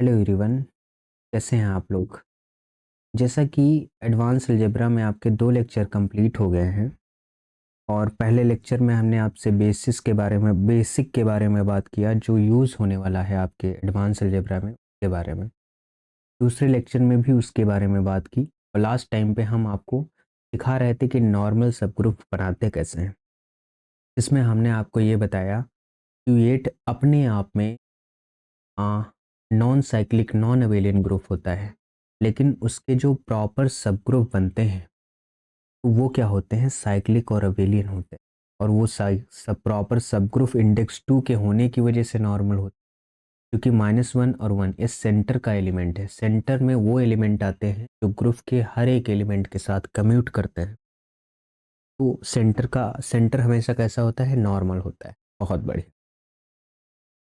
Hello everyone. कैसे हैं आप लोग? जैसा कि एडवांस अलजेब्रा में आपके 2 लेक्चर कंप्लीट हो गए हैं और पहले लेक्चर में हमने आपसे बेसिक के बारे में बात किया जो यूज़ होने वाला है आपके एडवांस अलजेब्रा में उसके बारे में। दूसरे लेक्चर में भी उसके बारे में बात की और लास्ट टाइम पे हम आपको सिखा रहे थे कि नॉर्मल सब ग्रुप बनाते कैसे हैं। इसमें हमने आपको ये बताया कि 8 अपने आप में non cyclic non abelian group होता है, लेकिन उसके जो प्रॉपर सब ग्रुप बनते हैं तो वो क्या होते हैं, साइक्लिक और अवेलियन होते हैं। और वो सब प्रॉपर सब ग्रुप इंडेक्स 2 के होने की वजह से नॉर्मल होते हैं, क्योंकि -1 और 1 इस सेंटर का एलिमेंट है। सेंटर में वो एलिमेंट आते हैं जो ग्रुप के हर एक एलिमेंट के साथ कम्यूट करते हैं। तो सेंटर हमेशा कैसा होता है, नॉर्मल होता है। बहुत बढ़िया।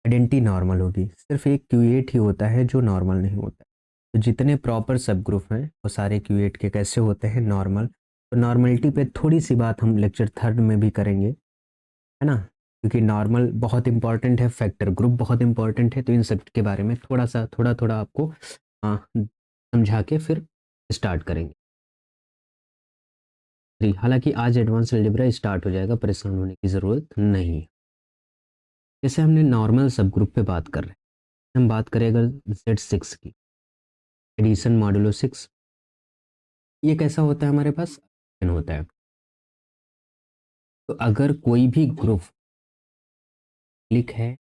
आइडेंटिटी नॉर्मल होगी, सिर्फ एक क्यूएट ही होता है जो नॉर्मल नहीं होता है। तो जितने प्रॉपर सब ग्रुप हैं वो सारे क्यूएट के कैसे होते हैं, नॉर्मल। तो नॉर्मलिटी पे थोड़ी सी बात हम लेक्चर थर्ड में भी करेंगे, है ना, क्योंकि नॉर्मल बहुत इंपॉर्टेंट है, फैक्टर ग्रुप बहुत इंपॉर्टेंट है। तो इन सब के बारे में थोड़ा थोड़ा आपको समझा के फिर स्टार्ट करेंगे। जी, हालांकि आज एडवांस अलजेब्रा स्टार्ट हो जाएगा, परेशान होने की ज़रूरत नहीं। जैसे हमने नॉर्मल सब ग्रुप पे बात कर रहे हैं, हम बात करें अगर Z6 की, एडिशन मॉडुलो 6, ये कैसा होता है हमारे पास, होता है। तो अगर कोई भी ग्रुप क्लिक है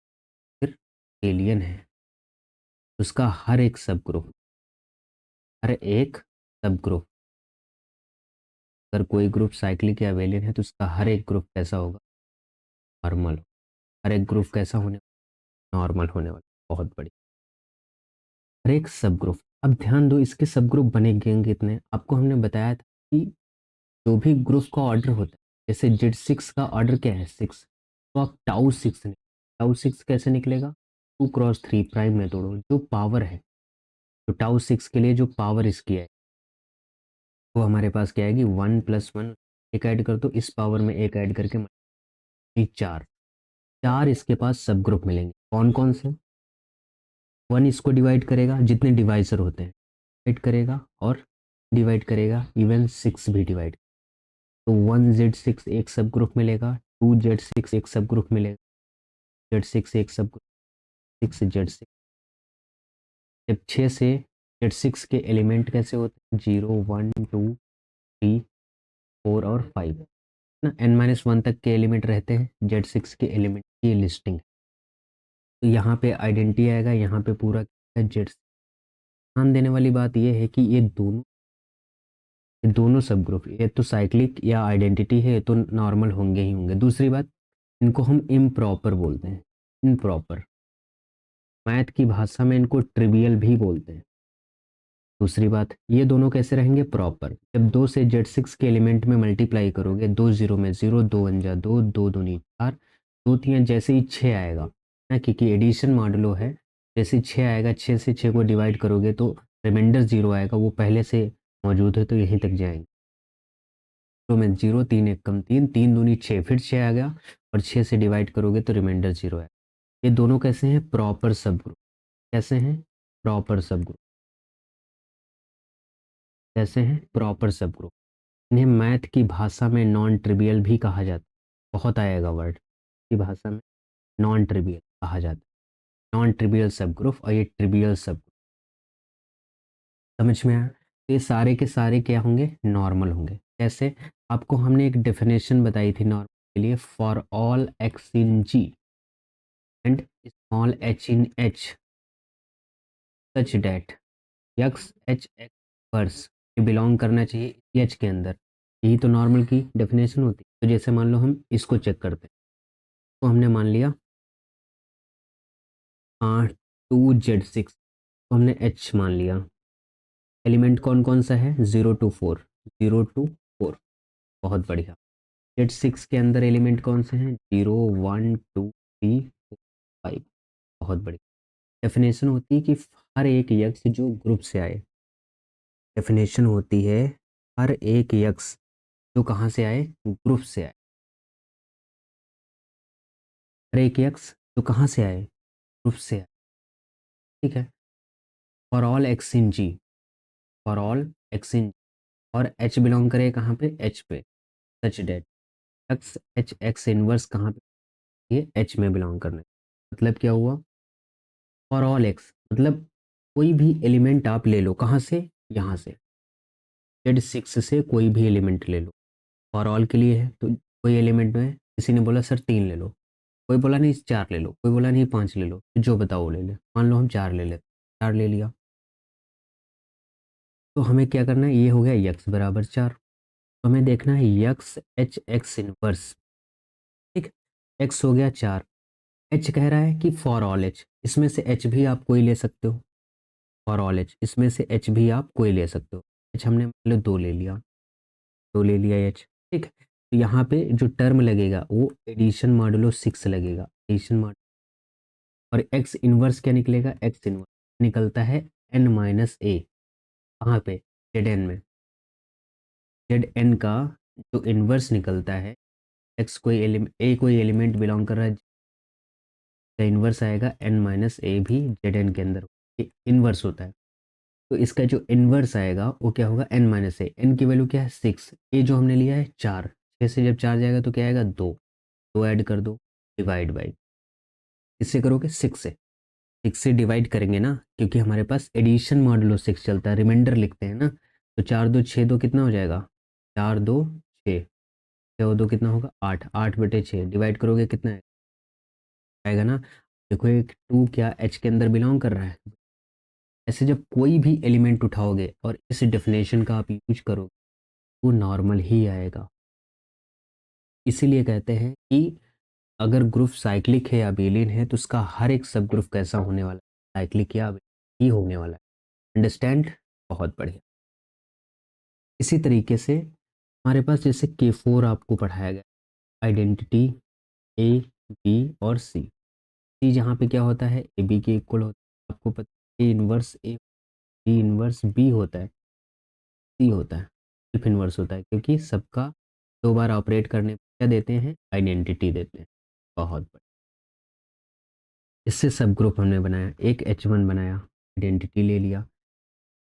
फिर एलियन है तो उसका हर एक सब ग्रुप, अगर कोई ग्रुप साइक्लिक या एलियन है तो उसका हर एक ग्रुप कैसा होगा, नॉर्मल। हर एक ग्रुप कैसा होने, नॉर्मल होने वाला। बहुत बढ़िया। हर एक सब ग्रुप, अब ध्यान दो इसके सब ग्रुप बनेंगे कितने, आपको हमने बताया था कि जो भी ग्रुप का ऑर्डर होता है, जैसे Z6 का ऑर्डर क्या है, 6, तो आप टाउ 6 कैसे निकलेगा, 2 × 3 प्राइम में तोड़ो, जो पावर है, तो टाउ 6 के लिए जो पावर इसकी है वो हमारे पास क्या आएगी, 1 + 1, एक ऐड कर दो, इस पावर में एक ऐड करके 4, 4 इसके पास सब ग्रुप मिलेंगे। कौन कौन से, 1 इसको डिवाइड करेगा, जितने डिवाइसर होते हैं डिवाइड करेगा, और डिवाइड करेगा, इवन 6 भी डिवाइड। तो 1Z6 एक सब ग्रुप मिलेगा, 2Z6 एक सब ग्रुप मिलेगा, Z6 एक सब ग्रुप, 6Z6। जब 6 से Z6 के एलिमेंट कैसे होते हैं, 0 1 2 3 4 और 5 ना, n-1 तक के एलिमेंट रहते हैं Z6 के एलिमेंट की लिस्टिंग। तो यहाँ पे आइडेंटिटी आएगा, यहाँ पे पूरा जेड। ध्यान देने वाली बात ये है कि ये दोनों सब ग्रुप, ये तो साइक्लिक या आइडेंटिटी है, ये तो नॉर्मल होंगे ही होंगे। दूसरी बात, इनको हम इम्प्रॉपर बोलते हैं, इम्प्रॉपर। मैथ की भाषा में इनको ट्रिवियल भी बोलते हैं। दूसरी बात, ये दोनों कैसे रहेंगे, प्रॉपर। जब 2 से Z6 के एलिमेंट में मल्टीप्लाई करोगे, 2 0 में 0, 2 1 जा 2, 2 दूनी 4, 2 3 जैसे ही 6 आएगा ना, क्योंकि एडिशन मॉडुलो है, जैसे 6 आएगा, 6 से 6 को डिवाइड करोगे तो रिमाइंडर 0 आएगा, वो पहले से मौजूद है तो यहीं तक जाएंगे। तो में 0, 3 1 कम 3, 3 दूनी 6, फिर 6 आ गया, और 6 से डिवाइड करोगे तो रिमाइंडर 0 आएगा। ये दोनों कैसे हैं, प्रॉपर सब ग्रुप। कैसे हैं, प्रॉपर सब ग्रुप। कैसे हैं, प्रॉपर सब ग्रुप। इन्हें मैथ की भाषा में नॉन ट्रिवियल भी कहा जाता है, बहुत आएगा वर्ड की भाषा में, नॉन ट्रिवियल कहा जाता है, नॉन ट्रिवियल सब ग्रुप और ये ट्रिवियल सब ग्रुप। समझ में आया, तो ये सारे के सारे क्या होंगे, नॉर्मल होंगे। कैसे, आपको हमने एक डेफिनेशन बताई थी नॉर्मल के लिए, for all x in G and small h in H such that यक्स एच एक्स वर्स ये बिलोंग करना चाहिए एच के अंदर। यही तो नॉर्मल की डेफिनेशन होती है। तो जैसे मान लो हम इसको चेक करते हैं, तो हमने मान लिया 2Z6, तो हमने H मान लिया। एलिमेंट कौन कौन सा है, 0 to 4, 0 to 4। बहुत बढ़िया। Z6 के अंदर एलिमेंट कौन से हैं, 0 1 2 3 4 5। बहुत बढ़िया। डेफिनेशन होती है कि हर एक यक्स जो ग्रुप से आए, डेफिनेशन होती है हर एक यक्स जो कहाँ से आए, ग्रुप से आए। हर एक यक्स जो कहाँ से आए, ग्रुप से आए। ठीक है। For all x in G, for all x in, और एच बिलोंग करे कहाँ पे, एच पे, such that X H X inverse कहाँ पे, ये एच में बिलोंग करने, मतलब क्या हुआ, फॉर ऑल एक्स मतलब कोई भी एलिमेंट आप ले लो, कहाँ से, यहाँ से जेड सिक्स से कोई भी एलिमेंट ले लो, फॉर ऑल के लिए है, तो कोई एलिमेंट में किसी ने बोला सर 3 ले लो, कोई बोला नहीं 4 ले लो, कोई बोला नहीं 5 ले लो, तो जो बताओ वो ले ले, मान लो हम 4 ले लेते, 4 ले लिया, तो हमें क्या करना है, ये हो गया यक्स बराबर 4, तो हमें देखना है यक्स एच एक्स इनवर्स, ठीक, एक्स हो गया 4, एच कह रहा है कि फॉर ऑल एच, इसमें से एच भी आप कोई ले सकते हो, फॉर ऑल एच इसमें से एच भी आप कोई ले सकते हो, एच हमने मान लो 2 ले लिया, 2 ले लिया एच, ठीक, तो यहाँ पे जो टर्म लगेगा वो एडिशन मॉडुलो 6 लगेगा, एडिशन मॉडुलो, और एक्स इनवर्स क्या निकलेगा, एक्स इनवर्स निकलता है एन माइनस ए, कहाँ पे, जेड एन में, जेड एन का जो इनवर्स निकलता है, एक्स कोई एलिमेंट, ए कोई एलिमेंट बिलोंग कर रहा है, इनवर्स आएगा एन माइनस ए भी जेड एन के अंदर, ये इनवर्स होता है, तो इसका जो इनवर्स आएगा वो क्या होगा, एन माइनस ए, एन की वैल्यू क्या है 6, ए जो हमने लिया है 4, 6 से जब 4 जाएगा तो क्या आएगा 2, 2 ऐड कर दो, डिवाइड बाई, इससे करोगे 6 से, 6 से डिवाइड करेंगे ना, क्योंकि हमारे पास एडिशन मॉडुलो 6 चलता है, रिमाइंडर लिखते हैं ना, तो 4 2 6 2 कितना हो जाएगा, 4 2 6, 6 2 कितना होगा 8, 8 बटे 6 डिवाइड करोगे कितना आएगा ना, देखो एक 2 क्या एच के अंदर बिलोंग कर रहा है, ऐसे जब कोई भी एलिमेंट उठाओगे और इस डेफिनेशन का आप यूज करोगे वो नॉर्मल ही आएगा, इसीलिए कहते हैं कि अगर ग्रुप साइक्लिक है या अबेलियन है तो उसका हर एक सब ग्रुप कैसा होने वाला है, साइक्लिक या अबेलियन ही होने वाला है, अंडरस्टैंड, बहुत बढ़िया। इसी तरीके से हमारे पास जैसे के फोर आपको पढ़ाया गया, आइडेंटिटी ए बी और सी, सी जहाँ पे क्या होता है ए बी के इक्वल होता है, आपको पता है a inverse a b inverse b होता है, सी होता है, सेल्फ इनवर्स होता है, क्योंकि सबका 2 बार ऑपरेट करने पे क्या देते हैं, आइडेंटिटी देते हैं, बहुत बढ़िया। इससे सब ग्रुप हमने बनाया, एक एच वन बनाया, आइडेंटिटी ले लिया,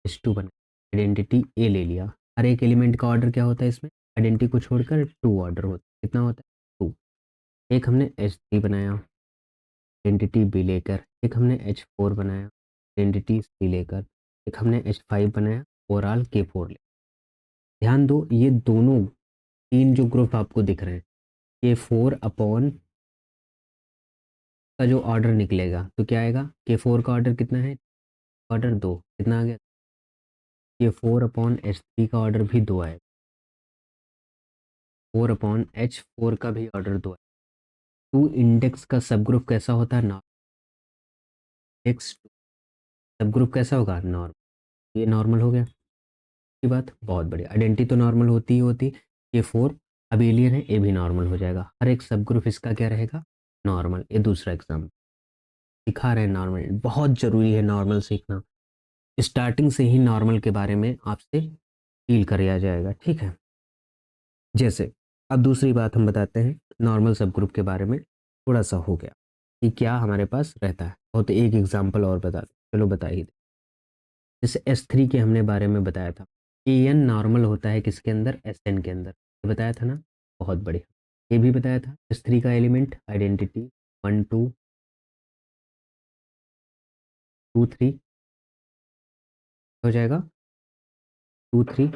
एच टू बनाया, आइडेंटिटी ए ले लिया, हर एक एलिमेंट का ऑर्डर क्या होता है इसमें, आइडेंटिटी को छोड़कर 2 ऑर्डर होता है, कितना होता है 2, एक हमने एच थ्री बनाया आइडेंटिटी बी लेकर, एक हमने एच फोर बनाया आइडेंटिटी सी लेकर, एक हमने एच फाइव बनाया ओवरऑल के फोर लेकर, ध्यान दो ये दोनों 3 जो ग्रुप आपको दिख रहे हैं, के फोर अपॉन का जो ऑर्डर निकलेगा तो क्या आएगा, के फोर का ऑर्डर कितना है, ऑर्डर 2, कितना आ गया, के फोर अपॉन एच थ्री का ऑर्डर भी 2 आएगा, 4 अपॉन एच फोर का भी ऑर्डर 2 है, 2 इंडेक्स का सब ग्रुप कैसा होता है, नॉर्मल, इंडेक्स सब ग्रुप कैसा होगा, नॉर्मल, ये नॉर्मल हो गया की बात, बहुत बढ़िया, आइडेंटिटी तो नॉर्मल होती ही होती, ये 4 अब एलियन है, ए भी नॉर्मल हो जाएगा, हर एक सब ग्रुप इसका क्या रहेगा, नॉर्मल, ये दूसरा एग्जाम सिखा रहे हैं, नॉर्मल बहुत ज़रूरी है, नॉर्मल सीखना, स्टार्टिंग से ही नॉर्मल के बारे में आपसे फील कराया जाएगा, ठीक है। जैसे अब दूसरी बात हम बताते हैं नॉर्मल सब ग्रुप के बारे में, थोड़ा सा हो गया कि क्या हमारे पास रहता है, और तो एक एग्जाम्पल और बता दें, चलो बता ही दे, जैसे एस थ्री के हमने बारे में बताया था, ए एन नॉर्मल होता है किसके अंदर, एस एन के अंदर, ये बताया था ना, बहुत बढ़िया, ये भी बताया था, एस थ्री का एलिमेंट आइडेंटिटी 1 2 2 3 हो जाएगा, 2 3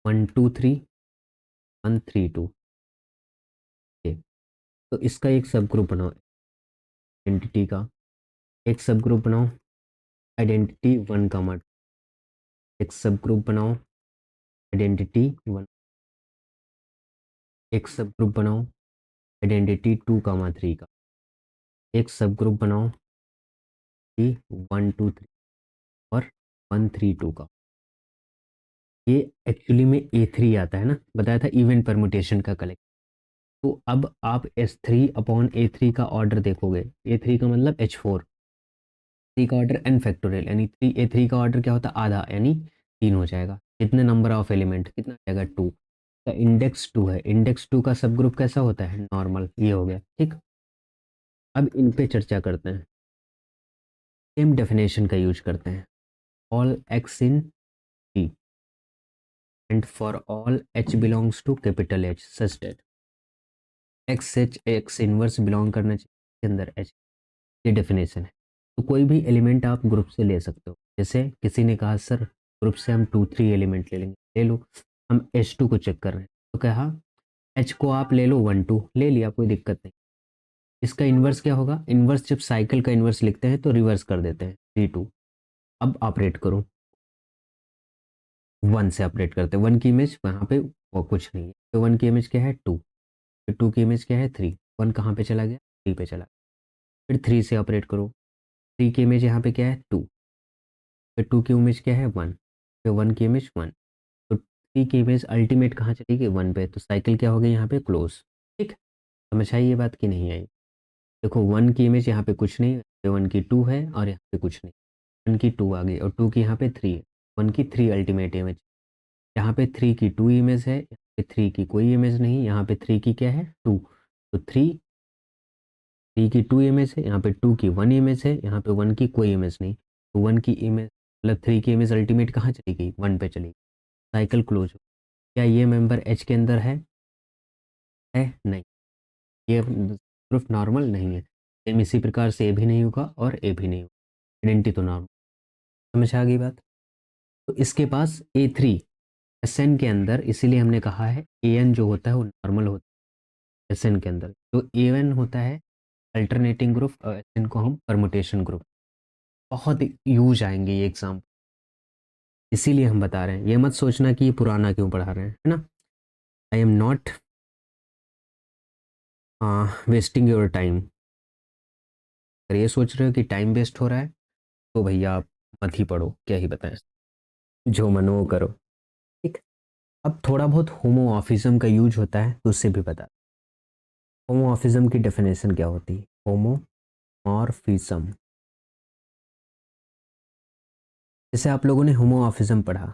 1 2 3 1 3 2, तो इसका एक सब ग्रुप बनाओ, आइडेंटिटी का एक सब ग्रुप बनाओ, आइडेंटिटी 1 का मट, एक सब ग्रुप बनाओ आइडेंटिटी 1, एक सब ग्रुप बनाओ आइडेंटिटी 2 कामा 3 का, एक सब ग्रुप बनाओ कि 1 2 3 और 1 3 2 का, ये एक्चुअली में ए थ्री आता है ना, बताया था इवेंट परमुटेशन का कलेक्ट, तो अब आप एस थ्री अपॉन ए थ्री का ऑर्डर देखोगे, ए थ्री का मतलब एच फोर, थ्री का ऑर्डर एन फैक्टोरियल यानी थ्री, ए थ्री का ऑर्डर क्या होता है आधा, यानी 3 हो जाएगा, कितने नंबर ऑफ एलिमेंट कितना आ जाएगा 2 का, इंडेक्स 2 है, इंडेक्स 2 का सब ग्रुप कैसा होता है, नॉर्मल, ये हो गया, ठीक। अब इन पे चर्चा करते हैं, सेम डेफिनेशन का यूज करते हैं, all x in G and for all H belongs to capital H such that x H X inverse belong करना चाहिए के अंदर एच, ये डेफिनेशन है। तो कोई भी एलिमेंट आप ग्रुप से ले सकते हो। जैसे किसी ने कहा सर ग्रुप से हम 2 3 एलिमेंट ले लेंगे, ले लो। हम H2 को चेक कर रहे हैं तो कहा H को आप ले लो 1 2, ले लिया, कोई दिक्कत नहीं। इसका इन्वर्स क्या होगा, इन्वर्स जब साइकिल का इन्वर्स लिखते हैं तो रिवर्स कर देते हैं 3 2। अब ऑपरेट करो, 1 से ऑपरेट करते हैं, 1 की इमेज वहाँ पे वो कुछ नहीं है, तो 1 की इमेज क्या है 2, फिर 2 की इमेज क्या है 3, 1 कहाँ पे चला गया 3 पे चला, फिर 3 से ऑपरेट करो, 3 की इमेज यहाँ पे क्या है 2, फिर 2 की इमेज क्या है 1, फिर 1 की इमेज 1, तो 3 की इमेज अल्टीमेट कहाँ चली गई 1 पे, तो साइकिल क्या हो गई यहाँ पे क्लोज। ठीक, समझ आई ये बात कि नहीं आई। देखो 1 की इमेज यहाँ पे कुछ नहीं, 1 की 2 है और यहाँ पे कुछ नहीं, 1 की 2 आ गई और 2 की यहाँ पे 3 है, 1 की 3 अल्टीमेट इमेज, यहाँ पे 3 की 2 इमेज है, यहाँ पे 3 की कोई इमेज नहीं, यहाँ पे 3 की क्या है 2, तो 3 की 2 इमेज है, यहाँ पे 2 की 1 इमेज है, यहाँ पे 1 की कोई इमेज नहीं, तो 1 की इमेज मतलब 3 की इमेज अल्टीमेट कहाँ चली गई 1 पे चली गई, साइकिल क्लोज हो। क्या ये मेंबर एच के अंदर है नहीं, ये सिर्फ नॉर्मल नहीं है, सेम इसी प्रकार से ए भी नहीं होगा और ए भी नहीं होगा, आइडेंटिटी तो नॉर्मल। समझ आ गई बात। तो इसके पास A3 एसएन के अंदर, इसीलिए हमने कहा है एन जो होता है वो नॉर्मल होता है एसएन के अंदर, तो एन होता है अल्टरनेटिंग ग्रुप और एसएन को हम परमुटेशन ग्रुप, बहुत यूज आएंगे ये एग्जाम, इसीलिए हम बता रहे हैं। ये मत सोचना कि ये पुराना क्यों पढ़ा रहे हैं, है ना। I am not wasting your time. अगर ये सोच रहे हो कि टाइम वेस्ट हो रहा है तो भैया आप मत ही पढ़ो, क्या ही बताएं, जो मन हो वो करो। ठीक, अब थोड़ा बहुत होमोमॉर्फिज्म का यूज होता है तो उससे भी बता। होमोमॉर्फिज्म की डेफिनेशन क्या होती है, होमोमॉर्फिज्म, जैसे आप लोगों ने होमोमॉर्फिज्म पढ़ा,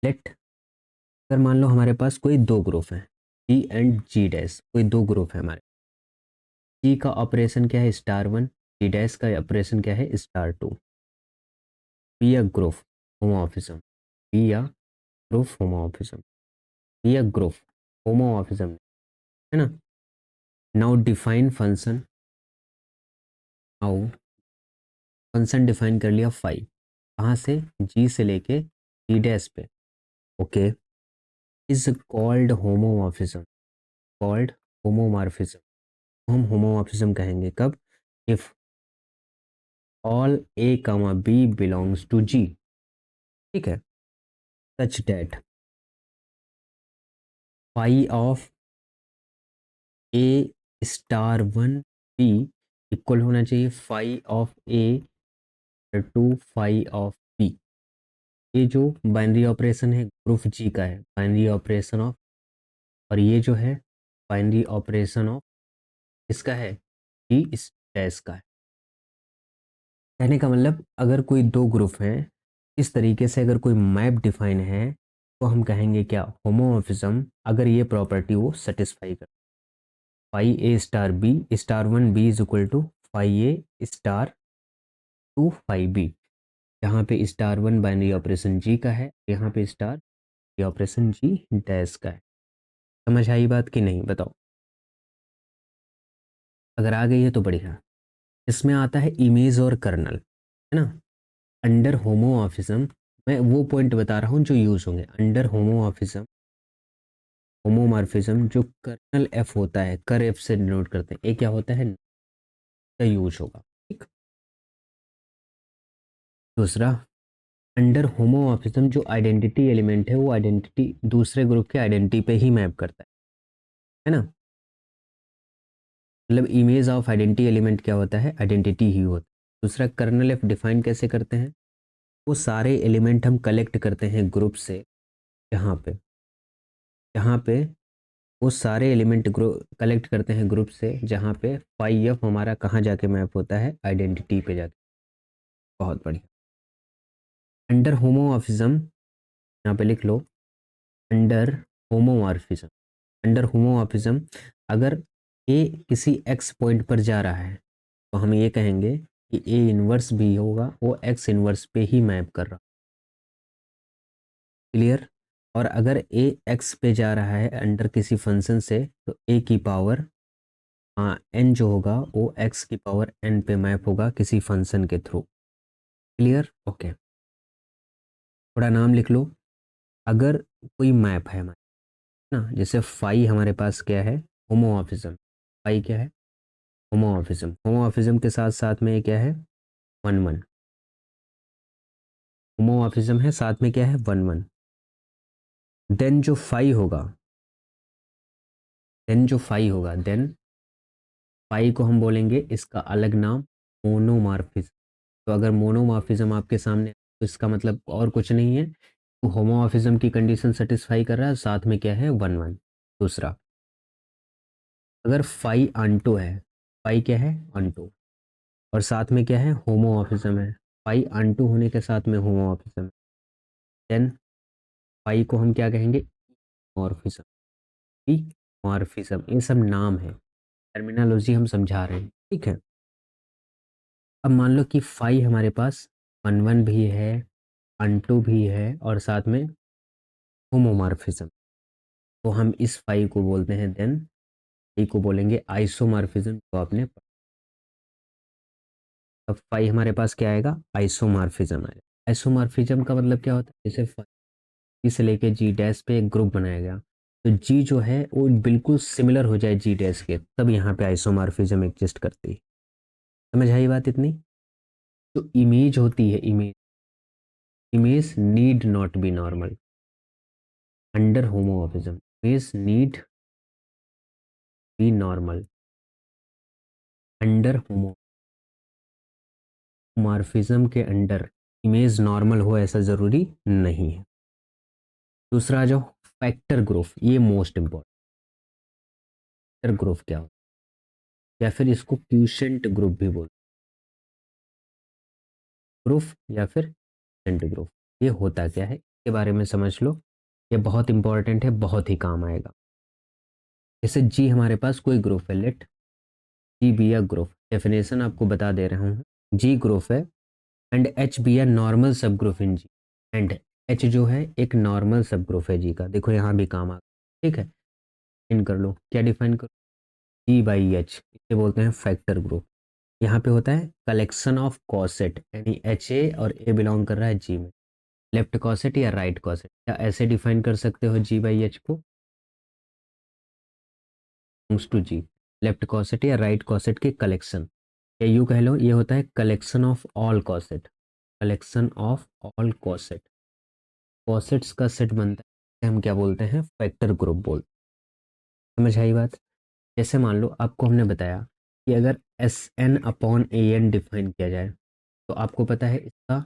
लेट अगर मान लो हमारे पास कोई दो ग्रुप हैं जी एंड जी डैश, कोई दो ग्रुप है हमारे, जी का ऑपरेशन क्या है स्टार 1, जी डैश का ऑपरेशन क्या है star 2, B a group homomorphism, B a group homomorphism, B a group homomorphism, है ना। Now define function, now function define कर लिया फाइव, कहाँ से जी से लेके जी डैश पे, okay, is called homomorphism, called homomorphism, हम होमोमॉर्फिज्म कहेंगे कब, इफ ऑल ए कमा बी बिलोंग्स टू जी, ठीक है, such that phi of A star 1 B equal होना चाहिए phi of A to phi of B. ये जो बाइनरी ऑपरेशन है ग्रुप जी का है, बाइनरी ऑपरेशन ऑफ, और ये जो है बाइनरी ऑपरेशन ऑफ इसका है, जी इस डैश का है। कहने का मतलब अगर कोई दो ग्रुप हैं, इस तरीके से अगर कोई मैप डिफाइन है तो हम कहेंगे क्या, होमोमॉर्फिज्म, अगर ये प्रॉपर्टी वो सेटिस्फाई कर, phi a star b star 1 b is equal to phi a star 2 phi b, यहाँ पे स्टार 1 बाइनरी ऑपरेशन जी का है, यहाँ पे स्टार ये ऑपरेशन जी डैश का है। समझ आई बात कि नहीं बताओ, अगर आ गई है तो बढ़िया। इसमें आता है इमेज और कर्नल, है ना। अंडर होमोमॉर्फिज्म, मैं वो पॉइंट बता रहा हूँ जो यूज होंगे अंडर होमोमॉर्फिज्म, होमोमॉर्फिज्म जो कर्नल एफ होता है, कर एफ से डिनोट करते हैं, ये क्या होता है का यूज होगा, ठीक। दूसरा, अंडर होमोमॉर्फिज्म जो आइडेंटिटी एलिमेंट है वो आइडेंटिटी दूसरे ग्रुप के आइडेंटिटी पे ही मैप करता है ना। मतलब इमेज ऑफ आइडेंटिटी एलिमेंट क्या होता है, आइडेंटिटी ही होता है। दूसरा, कर्नल एफ डिफाइन कैसे करते हैं, वो सारे एलिमेंट हम कलेक्ट करते हैं ग्रुप से, यहाँ पे वो सारे एलिमेंट कलेक्ट करते हैं ग्रुप से जहाँ पे फाई एफ हमारा कहाँ जाके मैप होता है, आइडेंटिटी पे जाके। बहुत बढ़िया। अंडर होमोमॉर्फिज्म, यहाँ पे लिख लो, अंडर होमोमॉर्फिज्म, अंडर होमोमॉर्फिज्म अगर ए किसी एक्स पॉइंट पर जा रहा है तो हम ये कहेंगे कि ए इनवर्स भी होगा वो एक्स इनवर्स पे ही मैप कर रहा। क्लियर। और अगर ए एक्स पे जा रहा है अंडर किसी फंक्शन से तो ए की पावर एन जो होगा वो एक्स की पावर एन पे मैप होगा किसी फंक्शन के थ्रू। क्लियर। ओके। थोड़ा नाम लिख लो। अगर कोई मैप है हमारे ना, जैसे फाई हमारे पास क्या है, होमोमॉर्फिज्म। फाई क्या है, होमोमॉर्फिज्म। होमोमॉर्फिज्म के साथ साथ में क्या है, वन वन। होमोमॉर्फिज्म है, साथ में क्या है, वन वन। देन जो फाई होगा, देन फाई को हम बोलेंगे इसका अलग नाम मोनोमॉर्फिज्म। तो अगर मोनोमॉर्फिज्म आपके सामने है, तो इसका मतलब और कुछ नहीं है, तो होमोमॉर्फिज्म की कंडीशन सेटिस्फाई कर रहा है, साथ में क्या है, वन वन। दूसरा, अगर फाई आंटो है, फाई क्या है, आंटो, और साथ में क्या है, होमोमॉर्फिज्म है, फाई आंटो होने के साथ में होमोमॉर्फिज्म, देन फाई को हम क्या कहेंगे, मॉर्फिज्म। मॉर्फिज्म, ये सब नाम है, टर्मिनोलॉजी हम समझा रहे हैं, ठीक है। अब मान लो कि फाई हमारे पास वन वन भी है, अनटू भी है, और साथ में होमोमॉर्फिज्म, तो हम इस फाई को बोलते हैं, देन फाई को बोलेंगे आइसोमॉर्फिज्म। तो आपने, अब फाई हमारे पास क्या आएगा, आइसोमॉर्फिज्म आएगा। आइसोमॉर्फिज्म का मतलब क्या होता है, जैसे फाई से लेके जी डैश पे एक ग्रुप बनाया गया, तो जी जो है वो बिल्कुल सिमिलर हो जाए जी डैश के, तब यहाँ पे आइसोमॉर्फिज्म एग्जिस्ट करती है। समझ आई बात इतनी। तो इमेज होती है, image need not be normal under homomorphism, image need be normal under homomorphism के अंडर इमेज नॉर्मल हो ऐसा जरूरी नहीं है। दूसरा आ जाओ, फैक्टर ग्रुप, ये मोस्ट इंपॉर्टेंट। फैक्टर ग्रुप क्या होता है, या फिर इसको क्यूशेंट ग्रुप भी बोलते हैं, ग्रुप या फिर क्यूशेंट ग्रुप। ये होता क्या है इसके बारे में समझ लो, ये बहुत इंपॉर्टेंट है, बहुत ही काम आएगा। जैसे जी हमारे पास कोई ग्रुप है, let G be a group, definition आपको बता दे रहा हूँ, जी ग्रुप है and H be a normal subgroup in G, and H जो है एक नॉर्मल सब ग्रुप है जी का। देखो यहाँ भी काम आ गया, ठीक है। डिफाइन कर लो, क्या डिफाइन करो, जी बाई एच, इसे बोलते हैं फैक्टर ग्रुप। यहाँ पे होता है कलेक्शन ऑफ कॉसेट, यानी एच ए और ए बिलोंग कर रहा है जी में, लेफ्ट कॉसेट या राइट कॉसेट, या ऐसे डिफाइन कर सकते हो जी बाई एच को, टू जी, लेफ्ट कॉसेट या राइट कॉसेट के कलेक्शन, या यूँ कह लो ये होता है collection of all coset, collection of all coset. Cosets का सेट बनता है, हम क्या बोलते हैं, फैक्टर ग्रुप बोलते हैं। समझ आई बात। जैसे मान लो आपको हमने बताया कि अगर S N upon A N define किया जाए, तो आपको पता है इसका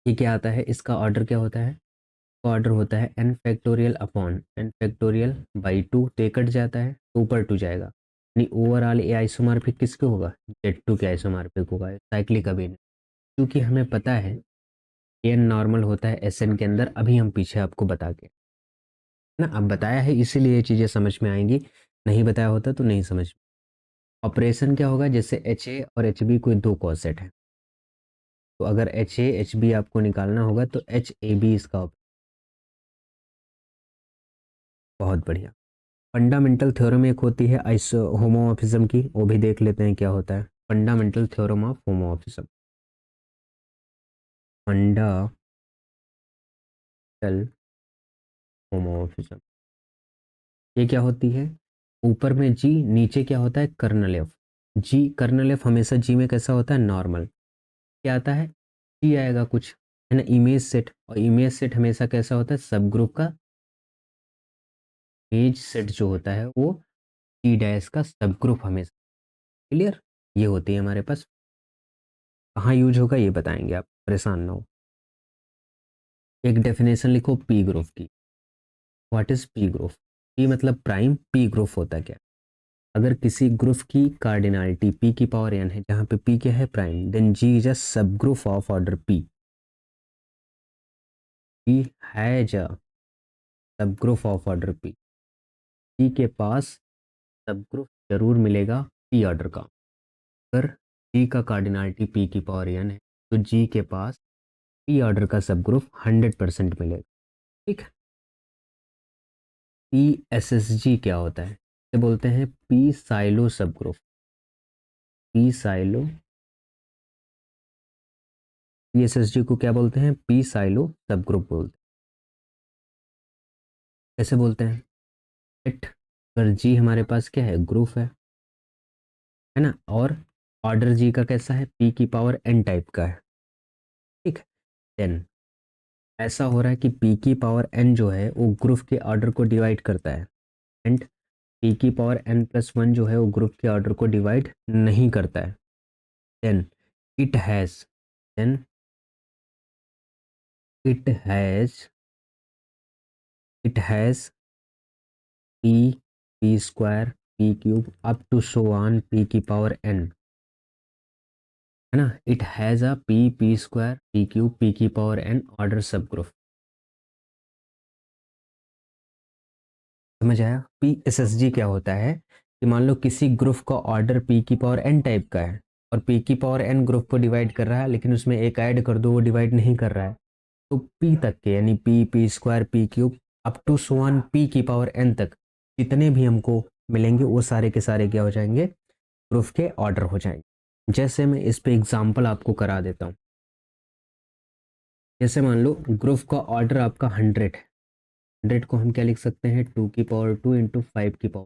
ये क्या आता है, इसका ऑर्डर क्या होता है, ऑर्डर होता है n factorial upon n factorial by two, तो कट जाता है तो ऊपर टू जाएगा, यानी ओवरऑल ए आइसोमॉर्फिक किसके होगा, जेड टू के आइसोमॉर्फिक होगा, साइक्लिक अभी नहीं। क्योंकि हमें पता है एन नॉर्मल होता है एस एन के अंदर, अभी हम पीछे आपको बता के ना, अब बताया है इसीलिए ये चीज़ें समझ में आएंगी, नहीं बताया होता तो नहीं समझ। ऑपरेशन क्या होगा, जैसे एच ए और एच बी कोई दो कॉसेट है, तो अगर एच ए एच बी आपको निकालना होगा तो एच ए बी इसका बहुत बढ़िया। फंडामेंटल थ्योरम एक होती है आइसो होमोमॉर्फिज्म की, वो भी देख लेते हैं क्या होता है, fundamental theorem of homomorphism. Fundamental homomorphism, ये क्या होती है, ऊपर में जी, नीचे क्या होता है, कर्नल एफ। जी कर्नल एफ हमेशा जी में कैसा होता है, नॉर्मल, क्या आता है, जी आएगा कुछ, है ना, इमेज सेट, और इमेज सेट हमेशा कैसा होता है, सब ग्रुप का इमेज सेट जो होता है वो जी डैश का सब ग्रुप हमेशा। क्लियर। ये होती है हमारे पास, कहाँ यूज होगा ये बताएंगे, आप परेशान ना हो। एक डेफिनेशन लिखो पी ग्रुप की। What is P group, P मतलब प्राइम, पी ग्रुप होता क्या, अगर किसी ग्रुप की कार्डिनलिटी पी की पावर एन है, जहाँ पे पी क्या है, prime, then G is a subgroup of order P, P has a subgroup of order P, P के पास सब ग्रुप जरूर मिलेगा पी ऑर्डर का, अगर जी का कार्डिनलिटी पी की पावर एन है, तो जी के पास पी ऑर्डर का सब ग्रुप 100% मिलेगा। ठीक है। पी एस एस जी क्या होता है, इसे बोलते हैं पी साइलो सब group. P silo, P S S G को क्या बोलते हैं, पी साइलो सब ग्रुप बोलते हैं। कैसे बोलते हैं, इट, अगर जी हमारे पास क्या है, ग्रुप है ना, और ऑर्डर जी का कैसा है, पी की पावर एन टाइप का है। ठीक है। देन ऐसा हो रहा है कि पी की पावर एन जो है वो ग्रुप के ऑर्डर को डिवाइड करता है, एंड पी की पावर एन प्लस वन जो है वो ग्रुप के ऑर्डर को डिवाइड नहीं करता है। Then it has, then it has, it has p, p square, p cube up to so on p की पावर एन, है ना। It has a p, p square, p cube, p की power n order subgroup. समझ आया। P S S G क्या होता है कि मान लो किसी ग्रुप का ऑर्डर पी की पावर एन टाइप का है और पी की पावर एन ग्रुप को डिवाइड कर रहा है, लेकिन उसमें एक ऐड कर दो वो डिवाइड नहीं कर रहा है, तो पी तक के यानी p, p square, p cube up to so on p की पावर एन तक जितने भी हमको मिलेंगे वो सारे के सारे क्या हो जाएंगे, ग्रुप के ऑर्डर हो जाएंगे। जैसे मैं इस पे एग्जांपल आपको करा देता हूँ। जैसे मान लो ग्रुप का ऑर्डर आपका 100 है, 100 को हम क्या लिख सकते हैं, 2 की पावर 2 इंटू 5 की पावर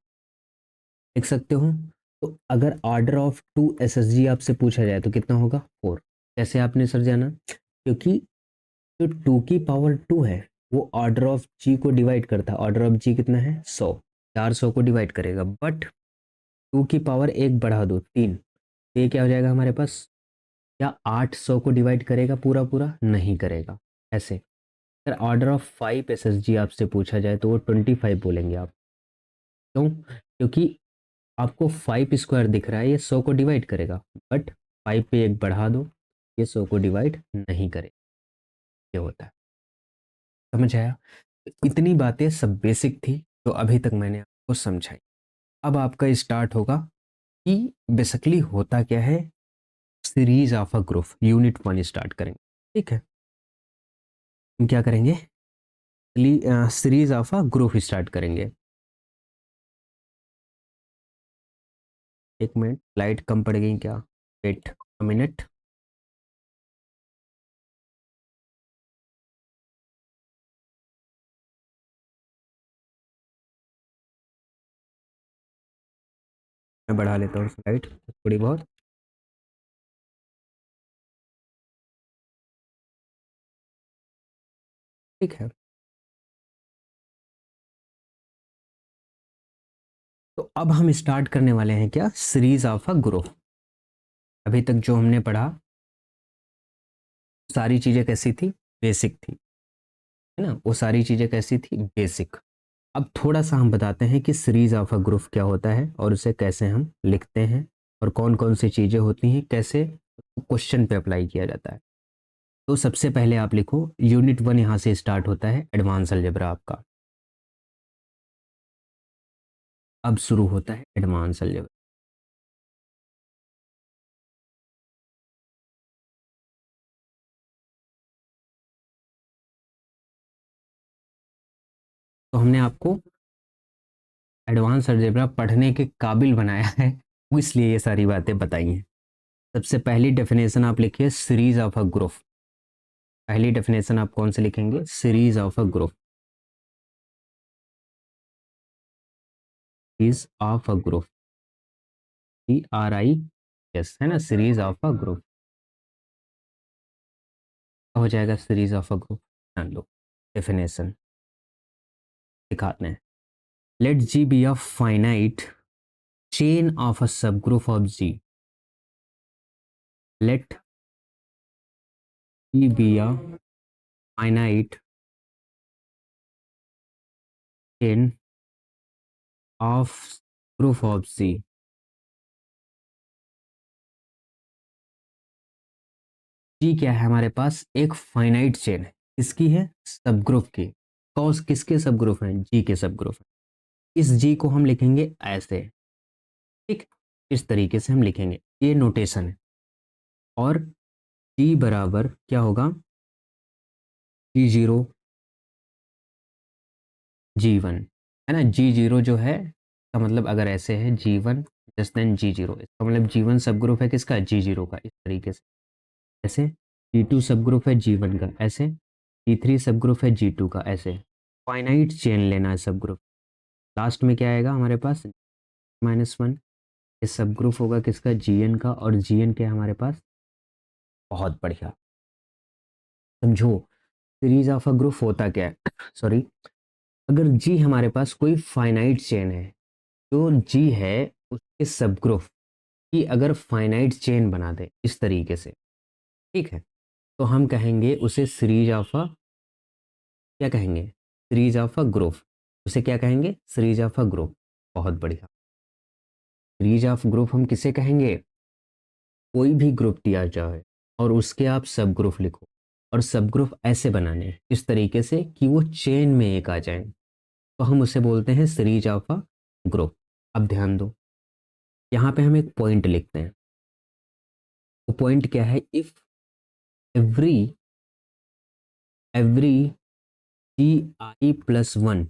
लिख सकते हो। तो अगर order of 2 S S G आपसे पूछा जाए तो कितना होगा, 4। कैसे आपने सर जाना, क्योंकि जो 2 की पावर 2 है वो ऑर्डर ऑफ जी को डिवाइड करता है। ऑर्डर ऑफ जी कितना है, 100, 400 को डिवाइड करेगा, बट 2 की पावर एक बढ़ा दो 3, ये क्या हो जाएगा हमारे पास, क्या 800 को डिवाइड करेगा पूरा पूरा, नहीं करेगा। ऐसे अगर order of 5 S S G आपसे पूछा जाए तो वो 25 बोलेंगे आप। क्यों, क्योंकि आपको 5 स्क्वायर दिख रहा है, ये 100 को डिवाइड करेगा, बट 5 पे एक बढ़ा दो, ये 100 को डिवाइड नहीं करेगा। ये होता है। समझ आया। इतनी बातें सब बेसिक थी तो अभी तक मैंने आपको समझाई। अब आपका स्टार्ट होगा कि बेसिकली होता क्या है, series of a group, unit 1 start करेंगे। ठीक है। हम क्या करेंगे, series of a group start करेंगे। एक मिनट, लाइट कम पड़ गई क्या, वेट अ मिनट। मैं बढ़ा लेता हूँ लाइट थोड़ी बहुत। ठीक है। तो अब हम स्टार्ट करने वाले हैं क्या, सीरीज ऑफ अ ग्रुप। अभी तक जो हमने पढ़ा सारी चीजें कैसी थी, बेसिक थी, है ना, वो सारी चीजें कैसी थी, बेसिक। अब थोड़ा सा हम बताते हैं कि सीरीज ऑफ अ ग्रुप क्या होता है और उसे कैसे हम लिखते हैं और कौन कौन सी चीजें होती हैं, कैसे क्वेश्चन पे अप्लाई किया जाता है। तो सबसे पहले आप लिखो, यूनिट 1 यहाँ से स्टार्ट होता है, एडवांस अलजेब्रा आपका। अब शुरू होता है एडवांस अलजेब्रा। तो हमने आपको एडवांस अलजेब्रा पढ़ने के काबिल बनाया है, वो इसलिए ये सारी बातें बताई हैं। सबसे पहली डेफिनेशन आप लिखिए, सीरीज ऑफ अ ग्रुप। पहली डेफिनेशन आप कौन से लिखेंगे, series of a group. Series of a group, CRI, yes, है ना, सीरीज ऑफ अ ग्रुप हो जाएगा, सीरीज ऑफ अ ग्रुप। जान लो डेफिनेशन दिखाते हैं। Let G be a finite chain of a subgroup of G. Let G be a finite chain of group of G. G क्या है हमारे पास, एक finite chain है, इसकी है, सब ग्रुप की। कौन किसके सब ग्रुप हैं, जी के सब ग्रुप हैं। इस जी को हम लिखेंगे ऐसे, ठीक, इस तरीके से हम लिखेंगे, ये नोटेशन है। और G बराबर क्या होगा, G0 G1, है ना। G0 जो है का मतलब अगर ऐसे है G1 जस्ट देन G0, इसका मतलब G1 सब ग्रुप है किसका, G0 का, इस तरीके से। ऐसे G2 सब ग्रुप है G1 का, ऐसे G3 सब ग्रुप है G2 का, ऐसे फाइनाइट चेन लेना है सब ग्रुप। लास्ट में क्या आएगा हमारे पास, -1, ये सब ग्रुप होगा किसका, Gn का, और Gn क्या है हमारे पास, बहुत बढ़िया। समझो सीरीज ऑफ अ ग्रुप होता क्या है सॉरी, अगर G हमारे पास कोई फाइनाइट चेन है, जो G है उसके सब ग्रुप की अगर फाइनाइट चेन बना दे इस तरीके से, ठीक है, तो हम कहेंगे उसे सीरीज ऑफ अ, क्या कहेंगे, सीरीज ऑफ अ ग्रुप। उसे क्या कहेंगे, सीरीज ऑफ अ ग्रुप। बहुत बढ़िया। सीरीज ऑफ ग्रुप हम किसे कहेंगे, कोई भी ग्रुप दिया जाए और उसके आप सब ग्रुप लिखो, और सब ग्रुप ऐसे बनाने हैं इस तरीके से कि वो चेन में एक आ जाए, तो हम उसे बोलते हैं सीरीज ऑफ अ ग्रुप। अब ध्यान दो, यहाँ पे हम एक पॉइंट लिखते हैं। तो पॉइंट क्या है, if every every Gi+1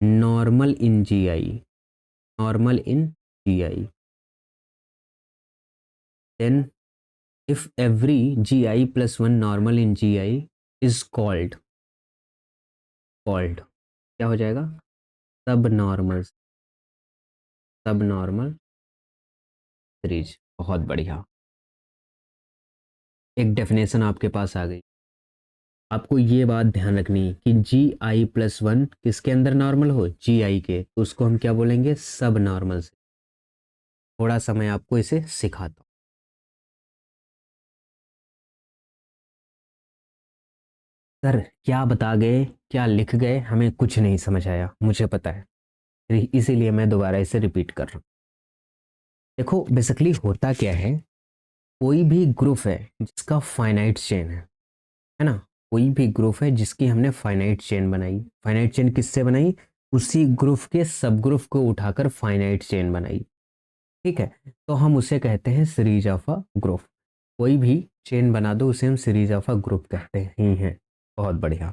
normal in Gi, normal in Gi, then if every Gi+1 normal in Gi is called क्या हो जाएगा, सब नॉर्मल, सब नॉर्मल सीरीज। बहुत बढ़िया, एक डेफिनेशन आपके पास आ गई। आपको ये बात ध्यान रखनी है कि Gi+1 किसके अंदर नॉर्मल हो, Gi के, तो उसको हम क्या बोलेंगे, सब नॉर्मल से। थोड़ा सा मैं आपको इसे सिखाता हूँ। सर क्या बता गए, क्या लिख गए, हमें कुछ नहीं समझ आया, मुझे पता है, इसीलिए मैं दोबारा इसे रिपीट कर रहा हूँ। देखो बेसिकली होता क्या है, कोई भी ग्रुप है जिसका फाइनाइट चेन है ना, कोई भी ग्रुप है जिसकी हमने फाइनाइट चेन बनाई, फाइनाइट चेन किससे बनाई, उसी ग्रुप के सब ग्रुप को उठाकर फाइनाइट चेन बनाई, ठीक है, तो हम उसे कहते हैं सीरीज ऑफ अ ग्रुप। कोई भी चेन बना दो उसे हम सीरीज ऑफ अ ग्रुप कहते ही हैं। बहुत बढ़िया।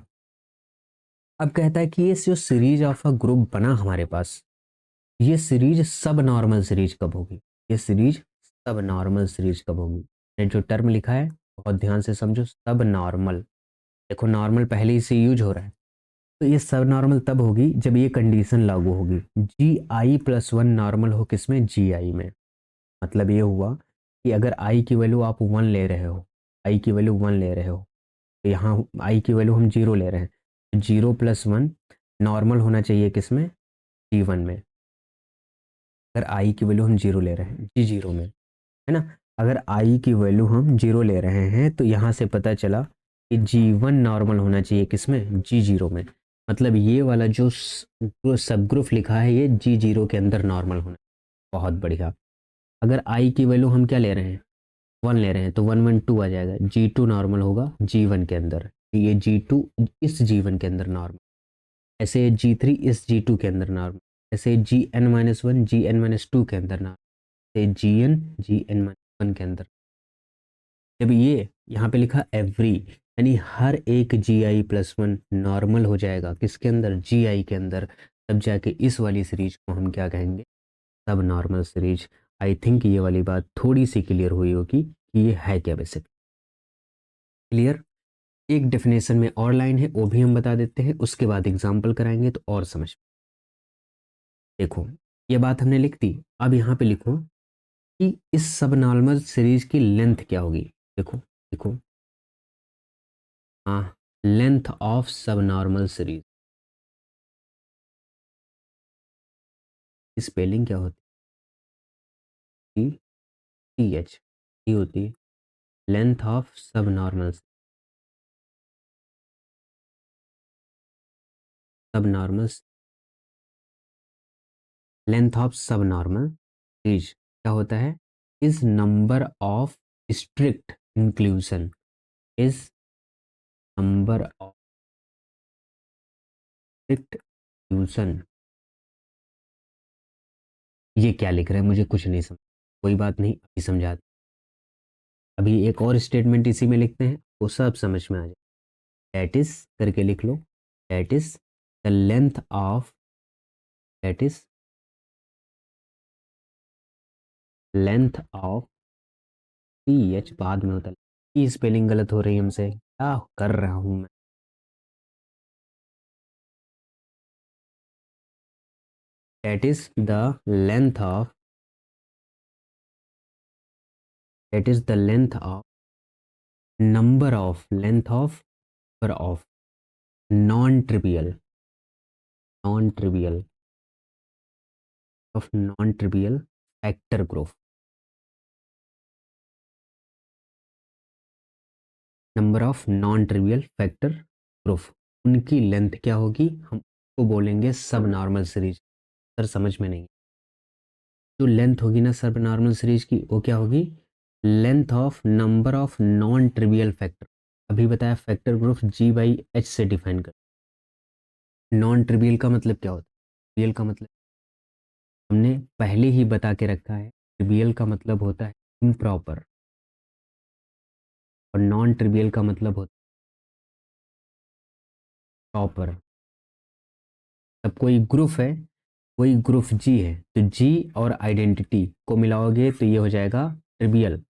अब कहता है कि ये जो सीरीज ऑफ अ ग्रुप बना हमारे पास, ये सीरीज सब नॉर्मल सीरीज कब होगी, ये सीरीज सब नॉर्मल सीरीज कब होगी। ये जो टर्म लिखा है बहुत ध्यान से समझो, सब नॉर्मल। देखो नॉर्मल पहले ही से यूज हो रहा है, तो ये सब नॉर्मल तब होगी जब ये कंडीशन लागू होगी, Gi+1 नॉर्मल हो किसमें, Gi में। मतलब ये हुआ कि अगर i की वैल्यू आप 1 ले रहे हो, i की वैल्यू 1 ले रहे हो, तो यहाँ i की वैल्यू हम 0 ले रहे हैं, तो 0+1 नॉर्मल होना चाहिए किसमें, G1 में। अगर i की वैल्यू हम 0 ले रहे हैं G0 में, है ना, अगर i की वैल्यू हम 0 ले रहे हैं तो यहाँ से पता चला कि G1 नॉर्मल होना चाहिए किसमें, G0 में। मतलब ये वाला जो सब ग्रुप लिखा है ये G0 के अंदर नॉर्मल होना। बहुत बढ़िया। अगर i की वैल्यू हम क्या ले रहे हैं, 1 ले रहे हैं, तो 1 1 2 आ जाएगा, G2 नॉर्मल होगा G1 के अंदर, ये G2 इस G1 के अंदर नॉर्मल, ऐसे G3 इस G2 के अंदर नॉर्मल, ऐसे Gn-1 Gn-2 के अंदर नॉर्मल, Gn Gn-1 के अंदर। जब ये यहाँ पे लिखा एवरी, यानी हर एक Gi+1 नॉर्मल हो जाएगा किसके अंदर, Gi के अंदर, तब जाके इस वाली सीरीज को हम क्या कहेंगे, सब नॉर्मल सीरीज। आई थिंक ये वाली बात थोड़ी सी क्लियर हुई होगी कि ये है क्या बेसिक। क्लियर। एक डेफिनेशन में और लाइन है वो भी हम बता देते हैं, उसके बाद एग्जाम्पल कराएंगे तो और समझ। देखो ये बात हमने लिख दी, अब यहाँ पे लिखो कि इस सब नॉर्मल सीरीज की लेंथ क्या होगी। देखो देखो, हाँ, लेंथ ऑफ सब नॉर्मल सीरीज, स्पेलिंग क्या होती है, टी एच, ये होती है लेंथ ऑफ सब नॉर्मल, सब नॉर्मल, लेंथ ऑफ सब नॉर्मल सीरीज क्या होता है, is number of strict inclusion, is number of strict inclusion. ये क्या लिख रहे हैं मुझे कुछ नहीं समझ, कोई बात नहीं अभी समझा। अभी एक और स्टेटमेंट इसी में लिखते हैं, वो सब समझ में आ जाए। दैट इज करके लिख लो, that is the length of, that is length of, P H बाद में होता है, की स्पेलिंग गलत हो रही है हमसे, क्या कर रहा हूं मैं। That is the length of, that is the length of, number of, length of, number of non trivial, non trivial of non trivial factor group, number of non trivial factor group, उनकी length क्या होगी, हम उसको बोलेंगे सब normal series. Sir समझ में नहीं, जो लेंथ होगी ना सब नॉर्मल सीरीज की, वो क्या होगी, length of number of non trivial factor. अभी बताया factor group G by H से डिफाइन कर। नॉन ट्रिवियल का मतलब क्या होता है, ट्रिवियल का मतलब हमने पहले ही बता के रखा है, ट्रिवियल का मतलब होता है इम्प्रॉपर, और नॉन ट्रिवियल का मतलब होता है प्रॉपर। तब कोई ग्रुप है, कोई ग्रुप जी है, तो जी और आइडेंटिटी को मिलाओगे तो ये हो जाएगा ट्रिवियल,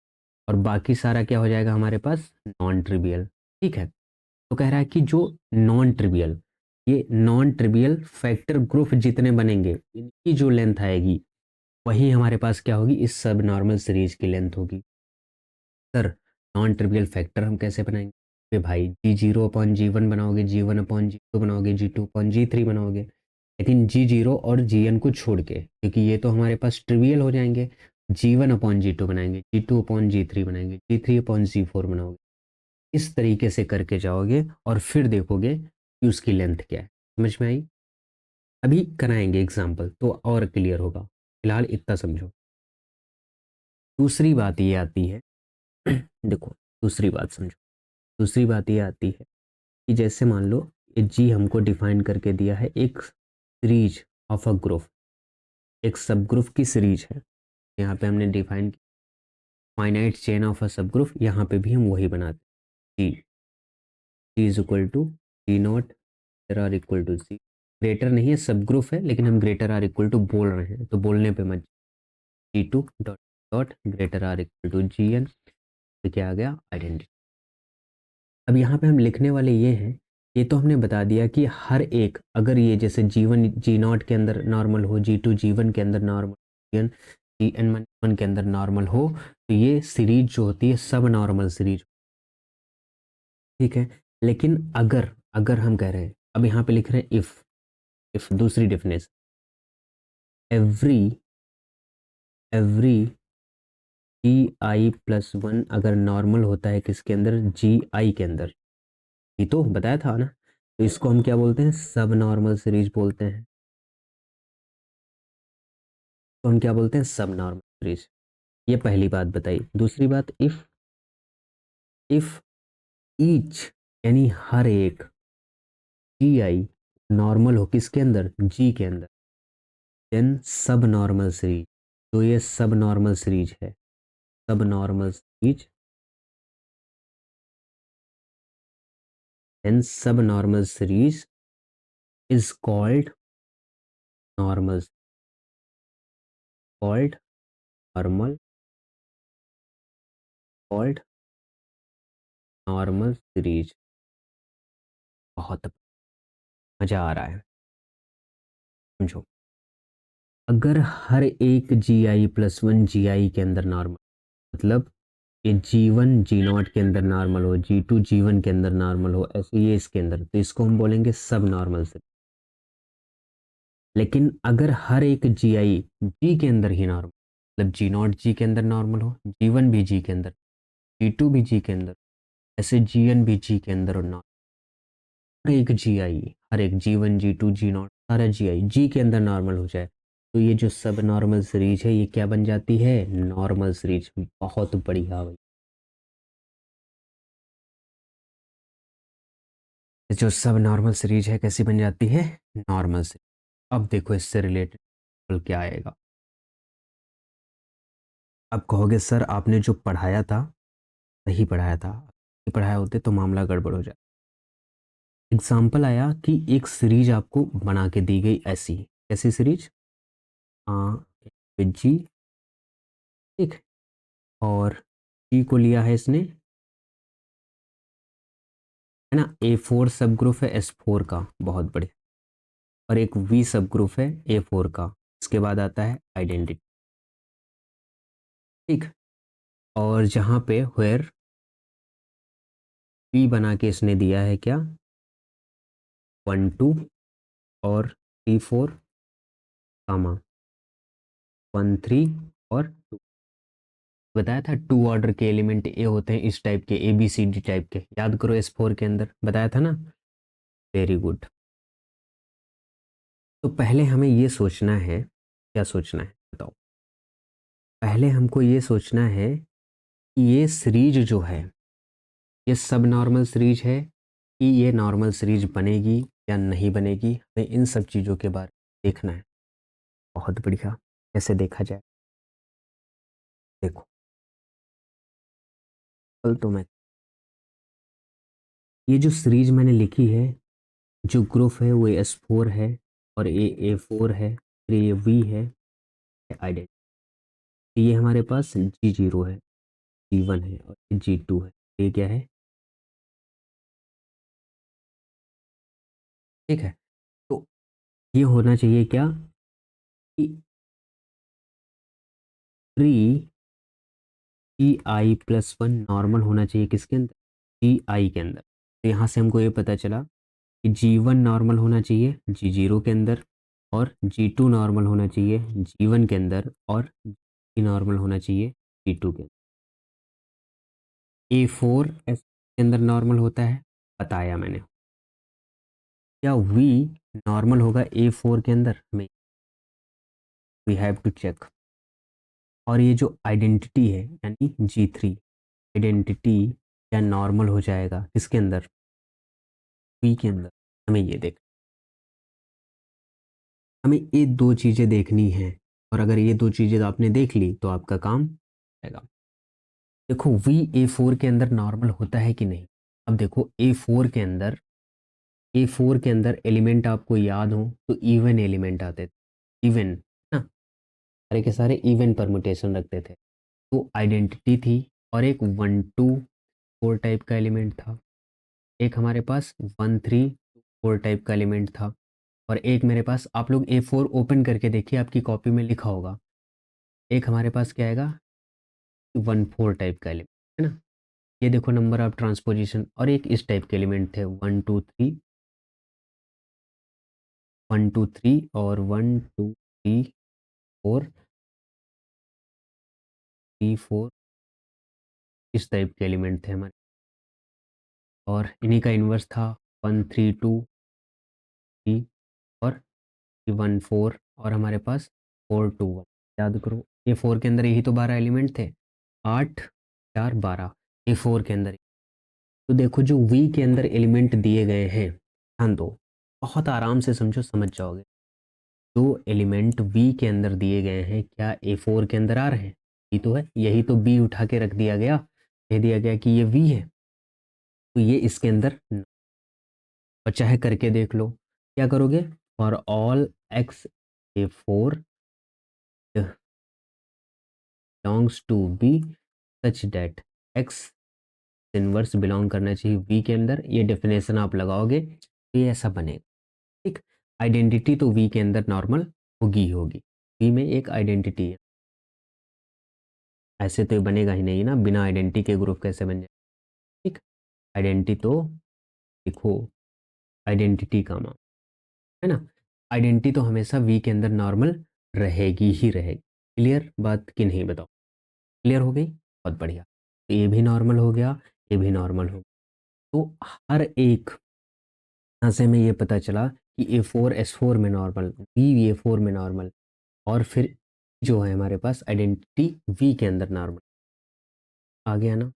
और बाकी सारा क्या हो जाएगा हमारे पास, नॉन ट्रिवियल। ठीक है, तो कह रहा है कि जो नॉन ट्रिवियल, ये नॉन ट्रिवियल फैक्टर ग्रुप जितने बनेंगे इनकी जो लेंथ आएगी वही हमारे पास क्या होगी, इस सब नॉर्मल सीरीज की लेंथ होगी। सर नॉन ट्रिवियल फैक्टर हम कैसे बनाएंगे, अरे भाई जी जीरो अपॉन जी वन बनाओगे, जी वन अपॉन जी टू बनाओगे, जी टू अपॉन जी थ्री बनाओगे, लेकिन जी जीरो और जी एन को छोड़ के, क्योंकि ये तो हमारे पास ट्रिवियल हो जाएंगे। जी वन अपॉन जी टू बनाएंगे, जी टू अपॉन जी थ्री बनाएंगे, जी थ्री अपॉन जी फोर बनाओगे, इस तरीके से करके जाओगे और फिर देखोगे कि उसकी लेंथ क्या है। समझ में आई? अभी कराएंगे एग्जाम्पल तो और क्लियर होगा, फिलहाल इतना समझो। दूसरी बात ये आती है देखो, दूसरी बात समझो, दूसरी बात ये आती है कि जैसे मान लो ये जी हमको डिफाइन करके दिया है एक सीरीज ऑफ अ ग्रुप, एक सब ग्रुप की सीरीज है, यहाँ पे हमने define finite chain of a subgroup, यहाँ पे भी हम वही बनाते हैं, G is equal to G naught greater or equal to C, greater नहीं है सब ग्रुप है लेकिन हम ग्रेटर आर इक्वल टू बोल रहे हैं तो बोलने पे मत, G two dot dot greater or equal to G N, तो क्या आ गया आइडेंटिटी। अब यहाँ पे हम लिखने वाले ये हैं, ये तो हमने बता दिया कि हर एक, अगर ये जैसे जी वन जी नॉट के अंदर नॉर्मल हो, जी टू जी वन के अंदर normal, G N G N one के अंदर नॉर्मल हो, तो ये सीरीज जो होती है सब नॉर्मल सीरीज। ठीक है, लेकिन अगर अगर हम कह रहे हैं, अब यहाँ पे लिख रहे हैं इफ दूसरी डेफिनेशन, एवरी एवरी जी आई प्लस वन अगर नॉर्मल होता है किसके अंदर, जी आई के अंदर, ये तो बताया था ना, तो इसको हम क्या बोलते हैं, सब नॉर्मल सीरीज बोलते हैं, तो हम क्या बोलते हैं, सब नॉर्मल सीरीज। ये पहली बात बताई। दूसरी बात, इफ ईच यानी हर एक जी आई नॉर्मल हो किसके अंदर, जी के अंदर, देन सब नॉर्मल सीरीज, तो ये सब नॉर्मल सीरीज है, सब नॉर्मल सीरीज, देन सब normal series is called normal, called normal, called normal series. बहुत मजा आ रहा है, समझो। अगर हर एक जी आई प्लस वन जी आई के अंदर नॉर्मल, मतलब ये जी वन जी नॉट के अंदर नॉर्मल हो, जी टू जी वन के अंदर नॉर्मल हो, ऐसे ये इसके अंदर, तो इसको हम बोलेंगे सब नॉर्मल से। लेकिन अगर हर एक जी आई जी के अंदर ही नॉर्मल, मतलब जी नॉट जी के अंदर नॉर्मल हो, जी वन भी जी के अंदर, जी टू भी जी के अंदर, ऐसे जी एन भी जी के अंदर, और नॉर्मल हर एक जी आई, हर एक G one G two G naught सारा जी आई जी के अंदर नॉर्मल हो जाए, तो ये जो सब नॉर्मल सीरीज है ये क्या बन जाती है, नॉर्मल सीरीज। बहुत बढ़िया भाई, जो सब नॉर्मल सीरीज है कैसी बन जाती है, नॉर्मल सीरीज। अब देखो इससे रिलेटेड क्या आएगा। अब कहोगे सर आपने जो पढ़ाया था नहीं पढ़ाया था, नहीं पढ़ाया होते तो मामला गड़बड़ हो जाता। एग्जाम्पल आया कि एक सीरीज आपको बना के दी गई ऐसी, कैसी सीरीज, जी, ठीक, और जी को लिया है इसने, है ना, A4 सब ग्रुप है S4 का, बहुत बढ़िया, और एक V सब ग्रुप है A4 का, इसके बाद आता है आइडेंटिटी, ठीक, और जहाँ पे वेयर P बना के इसने दिया है क्या, 1 2 और 3 4, कामा 1 3 और 2, बताया था 2 ऑर्डर के एलिमेंट ए होते हैं इस टाइप के, ABCD टाइप के, याद करो S4 के अंदर बताया था ना, वेरी गुड। तो पहले हमें ये सोचना है, क्या सोचना है बताओ, पहले हमको ये सोचना है कि ये सीरीज जो है ये सब नॉर्मल सीरीज है कि ये नॉर्मल सीरीज बनेगी या नहीं बनेगी, हमें इन सब चीज़ों के बारे में देखना है। बहुत बढ़िया, कैसे देखा जाए, देखो, कल तो मैं, ये जो सीरीज मैंने लिखी है, जो ग्रुप है वो S4 है, और A4 है, फिर ये V है, आइडेंटिटी, ये हमारे पास G0 है, G1 है और G2 है, ये क्या है, ठीक है। तो ये होना चाहिए क्या कि प्री Gi+1 नॉर्मल होना चाहिए किसके अंदर, Gi के अंदर। तो यहाँ से हमको ये पता चला कि G1 नॉर्मल होना चाहिए G0 के अंदर, और G2 नॉर्मल होना चाहिए G1 के अंदर, और G नॉर्मल होना चाहिए G2 के अंदर। A4 S के अंदर नॉर्मल होता है, बताया मैंने। क्या V नॉर्मल होगा A4 के अंदर में, वी हैव टू चेक। और ये जो आइडेंटिटी है यानी G3 आइडेंटिटी क्या नॉर्मल हो जाएगा किसके अंदर, V के अंदर। हमें ये देख, हमें ये दो चीज़ें देखनी है, और अगर ये दो चीज़ें आपने देख ली तो आपका काम आएगा। देखो VA4 के अंदर नॉर्मल होता है कि नहीं, अब देखो A4 के अंदर एलिमेंट आपको याद हो तो इवन एलिमेंट आते थे, इवन ना, सारे के सारे इवन परमुटेशन रखते थे, तो आइडेंटिटी थी, और एक 1 2 4 टाइप का एलिमेंट था, एक हमारे पास 1 3 4 टाइप का एलिमेंट था, और एक मेरे पास, आप लोग A4 ओपन करके देखिए आपकी कॉपी में लिखा होगा, एक हमारे पास क्या आएगा 1 4 टाइप का एलिमेंट, है ना, ये देखो नंबर ऑफ ट्रांसपोजिशन, और एक इस टाइप के एलिमेंट थे 1 2 3 1 2 3 और 1 2 3 4 3 4, इस टाइप के एलिमेंट थे हमारे, और इन्हीं का इन्वर्स था 1 3 2 3 और 1 4, और हमारे पास 4 2 1, याद करो A4 के अंदर यही तो 12 एलिमेंट थे, 8 4 12 A4 के अंदर। तो देखो जो V के अंदर एलिमेंट दिए गए हैं, ध्यान दो, बहुत आराम से समझो, समझ जाओगे। जो एलिमेंट V के अंदर दिए गए हैं क्या A4 के अंदर आ रहे हैं, ये तो है, यही तो B उठा के रख दिया गया, कह दिया गया कि ये V है, तो ये इसके अंदर और चाहे करके देख लो, क्या करोगे, for all x A4 belongs to B such that x inverse belong करना चाहिए V के अंदर, ये डेफिनेशन आप लगाओगे तो ये ऐसा बनेगा, ठीक। आइडेंटिटी तो V के अंदर नॉर्मल होगी, V में एक आइडेंटिटी है, ऐसे तो ये बनेगा ही नहीं ना, बिना आइडेंटिटी के ग्रुप कैसे बन जाए, ठीक। आइडेंटिटी तो लिखो, आइडेंटिटी का मान, है ना, आइडेंटिटी तो हमेशा V के अंदर नॉर्मल रहेगी ही रहेगी। क्लियर बात कि नहीं बताओ, क्लियर हो गई, बहुत बढ़िया। तो ये भी नॉर्मल हो गया, ये भी नॉर्मल हो गया, तो हर एक यहाँ से हमें ये पता चला कि A4 S4 में नॉर्मल, V A4 में नॉर्मल, और फिर जो है हमारे पास आइडेंटिटी V के अंदर नॉर्मल आ गया ना,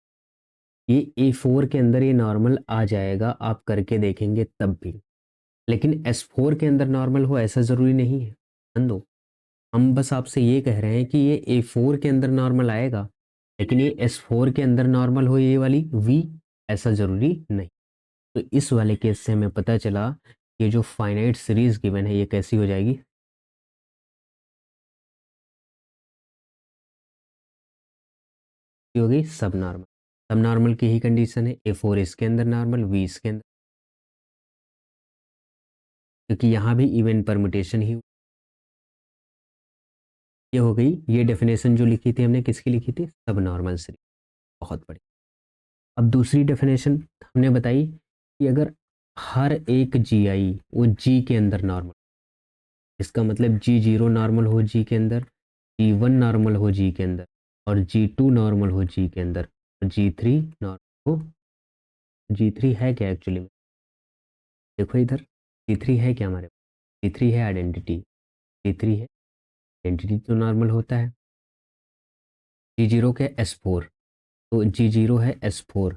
ये A4 के अंदर ये नॉर्मल आ जाएगा, आप करके देखेंगे तब भी, लेकिन S4 के अंदर नॉर्मल हो ऐसा ज़रूरी नहीं है, ध्यान दो, हम बस आपसे ये कह रहे हैं कि ये A4 के अंदर नॉर्मल आएगा, लेकिन ये S4 के अंदर नॉर्मल हो ये वाली V, ऐसा ज़रूरी नहीं। तो इस वाले केस से हमें पता चला ये जो फाइनाइट सीरीज गिवन है ये कैसी हो जाएगी, ये हो गई सब नॉर्मल। सब नॉर्मल की ही कंडीशन है, A4 इसके अंदर नॉर्मल, V इसके अंदर, क्योंकि यहाँ भी इवन परमुटेशन ही। ये हो गई ये डेफिनेशन जो लिखी थी हमने, किसकी लिखी थी, सब नॉर्मल सीरीज। बहुत बढ़िया। अब दूसरी डेफिनेशन हमने बताई कि अगर हर एक GI वो G के अंदर नॉर्मल, इसका मतलब G0 नॉर्मल हो G के अंदर, G1 नॉर्मल हो G के अंदर, और G2 नॉर्मल हो G के अंदर, और G3 नॉर्मल हो। G3 है क्या एक्चुअली में, देखो इधर G3 है क्या हमारे पास, G3 है आइडेंटिटी, G3 है आइडेंटिटी तो नॉर्मल होता है। G0 के S4, तो G0 है S4,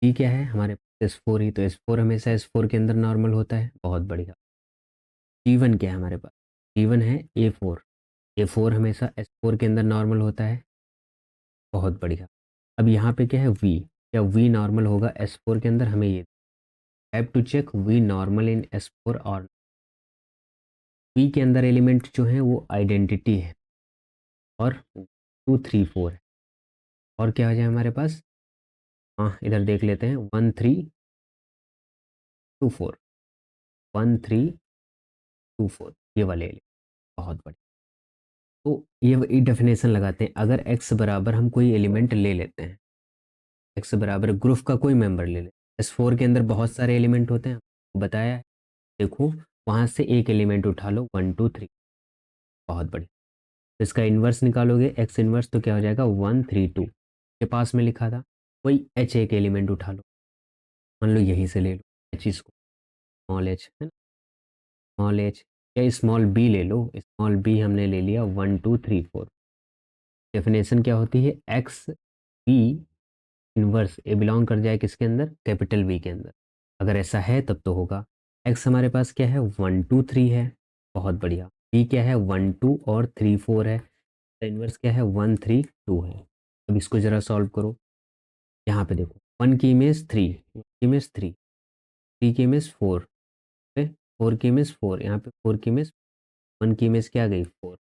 G क्या है हमारे पास S4 ही, तो S4 हमेशा S4 के अंदर नॉर्मल होता है। बहुत बढ़िया। G1 क्या है हमारे पास, G1 है A4, A4 हमेशा S4 के अंदर नॉर्मल होता है। बहुत बढ़िया। अब यहाँ पे क्या है V, क्या V नॉर्मल होगा S4 के अंदर, हमें ये have to check V normal in S4 और V के अंदर एलिमेंट जो है वो आइडेंटिटी है और 2 3 4 है। और क्या हो जाए हमारे पास, हाँ इधर देख लेते हैं, 1 3 2 4, 1 3 2 4, ये वाले एलिमेंट। बहुत बढ़िया। तो ये डेफिनेशन लगाते हैं, अगर x बराबर हम कोई एलिमेंट ले लेते हैं, x बराबर ग्रुप का कोई मेंबर ले लेते हैं, S4 के अंदर बहुत सारे एलिमेंट होते हैं, बताया है। देखो वहाँ से एक एलिमेंट उठा लो, 1 2 3। बहुत बढ़िया। तो इसका इन्वर्स निकालोगे, x इन्वर्स, तो क्या हो जाएगा 1 3 2, के पास में लिखा था। वही h एक एलिमेंट उठा लो, मान लो यहीं से ले लो h, इसको स्मॉल h है ना, स्मॉल h, या स्मॉल b ले लो, स्मॉल b हमने ले लिया 1 2 3 4। डेफिनेशन क्या होती है, एक्स बी इनवर्स ए बिलोंग कर जाए किसके अंदर, कैपिटल वी के अंदर। अगर ऐसा है तब तो होगा। एक्स हमारे पास क्या है, 1 2 3 है। बहुत बढ़िया। बी क्या है, 1 2 और 3 4 है। इनवर्स क्या है, 1 3 2 है। अब इसको जरा सॉल्व करो। यहाँ पे देखो 1 की इमेज 3, 1 की इमेज 3, 3 की इमेज 4, 4 की इमेज 4, यहाँ पे 4 की इमेज, 1 की इमेज क्या आ गई 4,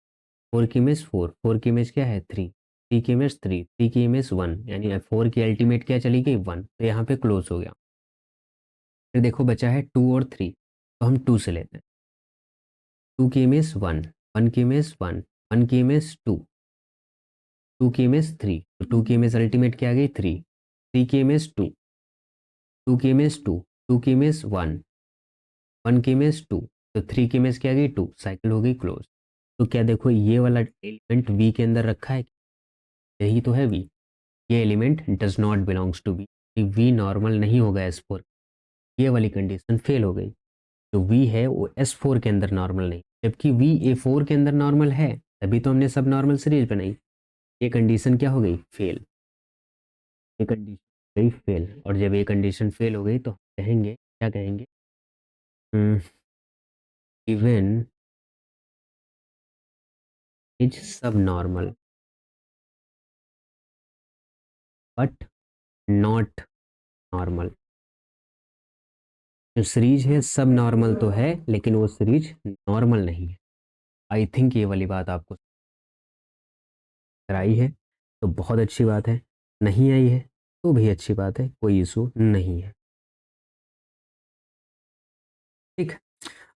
4 की इमेज 4, 4 की इमेज क्या है 3, 3 की इमेज 3, 3 की इमेज 1, यानी 4 की अल्टीमेट क्या चली गई 1, तो यहाँ पे क्लोज हो गया। फिर देखो बचा है 2 और 3, तो हम 2 से लेते हैं। 2 की इमेज 1, 1 की इमेज 1, 1 की इमेज 2, 2 की इमेज 3, तो 2 की इमेज अल्टीमेट क्या आ गई 3, 3 की इमेज 2, 2 की इमेज 2, 2 की इमेज 1, 1 की इमेज 2, तो 3 की इमेज क्या आ गई 2, साइकिल हो गई क्लोज। तो क्या देखो ये वाला एलिमेंट वी के अंदर रखा है, यही तो है वी। ये element does not belongs to V, V normal नहीं होगा S4, ये वाली कंडीशन फेल हो गई। जो वी है वो S4 के अंदर नॉर्मल नहीं, जबकि वी A4 के अंदर नॉर्मल है, तभी तो हमने सब नॉर्मल सीरीज बनाई। ये कंडीशन क्या हो गई, फेल। ये कंडीशन गई फेल, और जब ये कंडीशन फेल हो गई तो कहेंगे, क्या कहेंगे, इवन इज सब नॉर्मल बट नॉट नॉर्मल। जो सीरीज है सब नॉर्मल तो है, लेकिन वो सीरीज नॉर्मल नहीं है। आई थिंक ये वाली बात आपको अगर आई है तो बहुत अच्छी बात है, नहीं आई है तो भी अच्छी बात है, कोई इशू नहीं है। ठीक।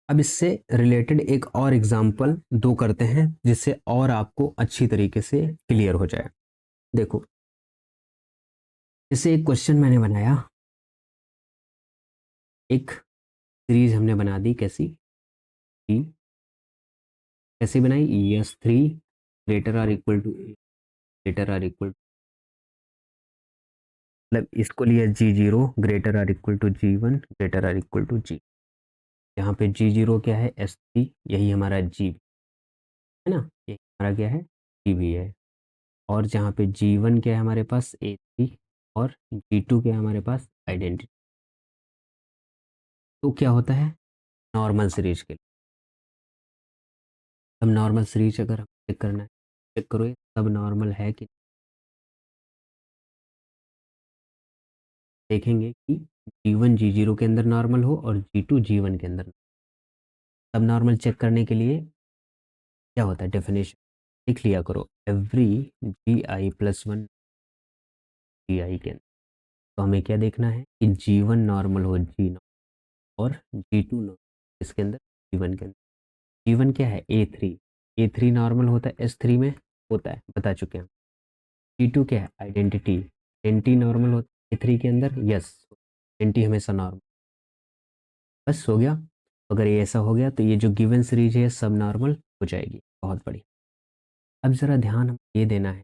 अब इससे रिलेटेड एक और एग्जांपल दो करते हैं, जिससे और आपको अच्छी तरीके से क्लियर हो जाए। देखो जैसे एक क्वेश्चन मैंने बनाया, एक सीरीज हमने बना दी, कैसी कि कैसी बनाई, yes 3 greater or equal to, greater or equal, मतलब इसको लिया G0 greater or equal to G1 greater or equal to G। यहाँ पे G0 क्या है, S3, यही हमारा G है ना, ये हमारा क्या है, G भी है। और जहाँ पे G1 क्या है हमारे पास, A3, और G2 क्या है हमारे पास, आइडेंटिटी। तो क्या होता है, नॉर्मल सीरीज के लिए, अब नॉर्मल सीरीज अगर हम चेक करना है, चेक करो ये सब नॉर्मल है कि देखेंगे कि G1 G0 के अंदर नॉर्मल हो और G2 G1 के अंदर। सब नॉर्मल चेक करने के लिए क्या होता है, डेफिनेशन लिख लिया करो, एवरी GI प्लस 1 GI के अंदर। तो हमें क्या देखना है कि G1 नॉर्मल हो G0 और G2 नॉर्मल इसके अंदर G1 के अंदर। G1 क्या है, A3 नॉर्मल होता है S3 में, होता है, बता चुके हैं। G2 क्या है, आइडेंटिटी नॉर्मल होता है A3 के अंदर, यस, आइडेंटिटी हमेशा नॉर्मल। बस हो गया। अगर ये ऐसा हो गया तो ये जो गिवन सीरीज है सब नॉर्मल हो जाएगी। बहुत बढ़िया। अब ज़रा ध्यान ये देना है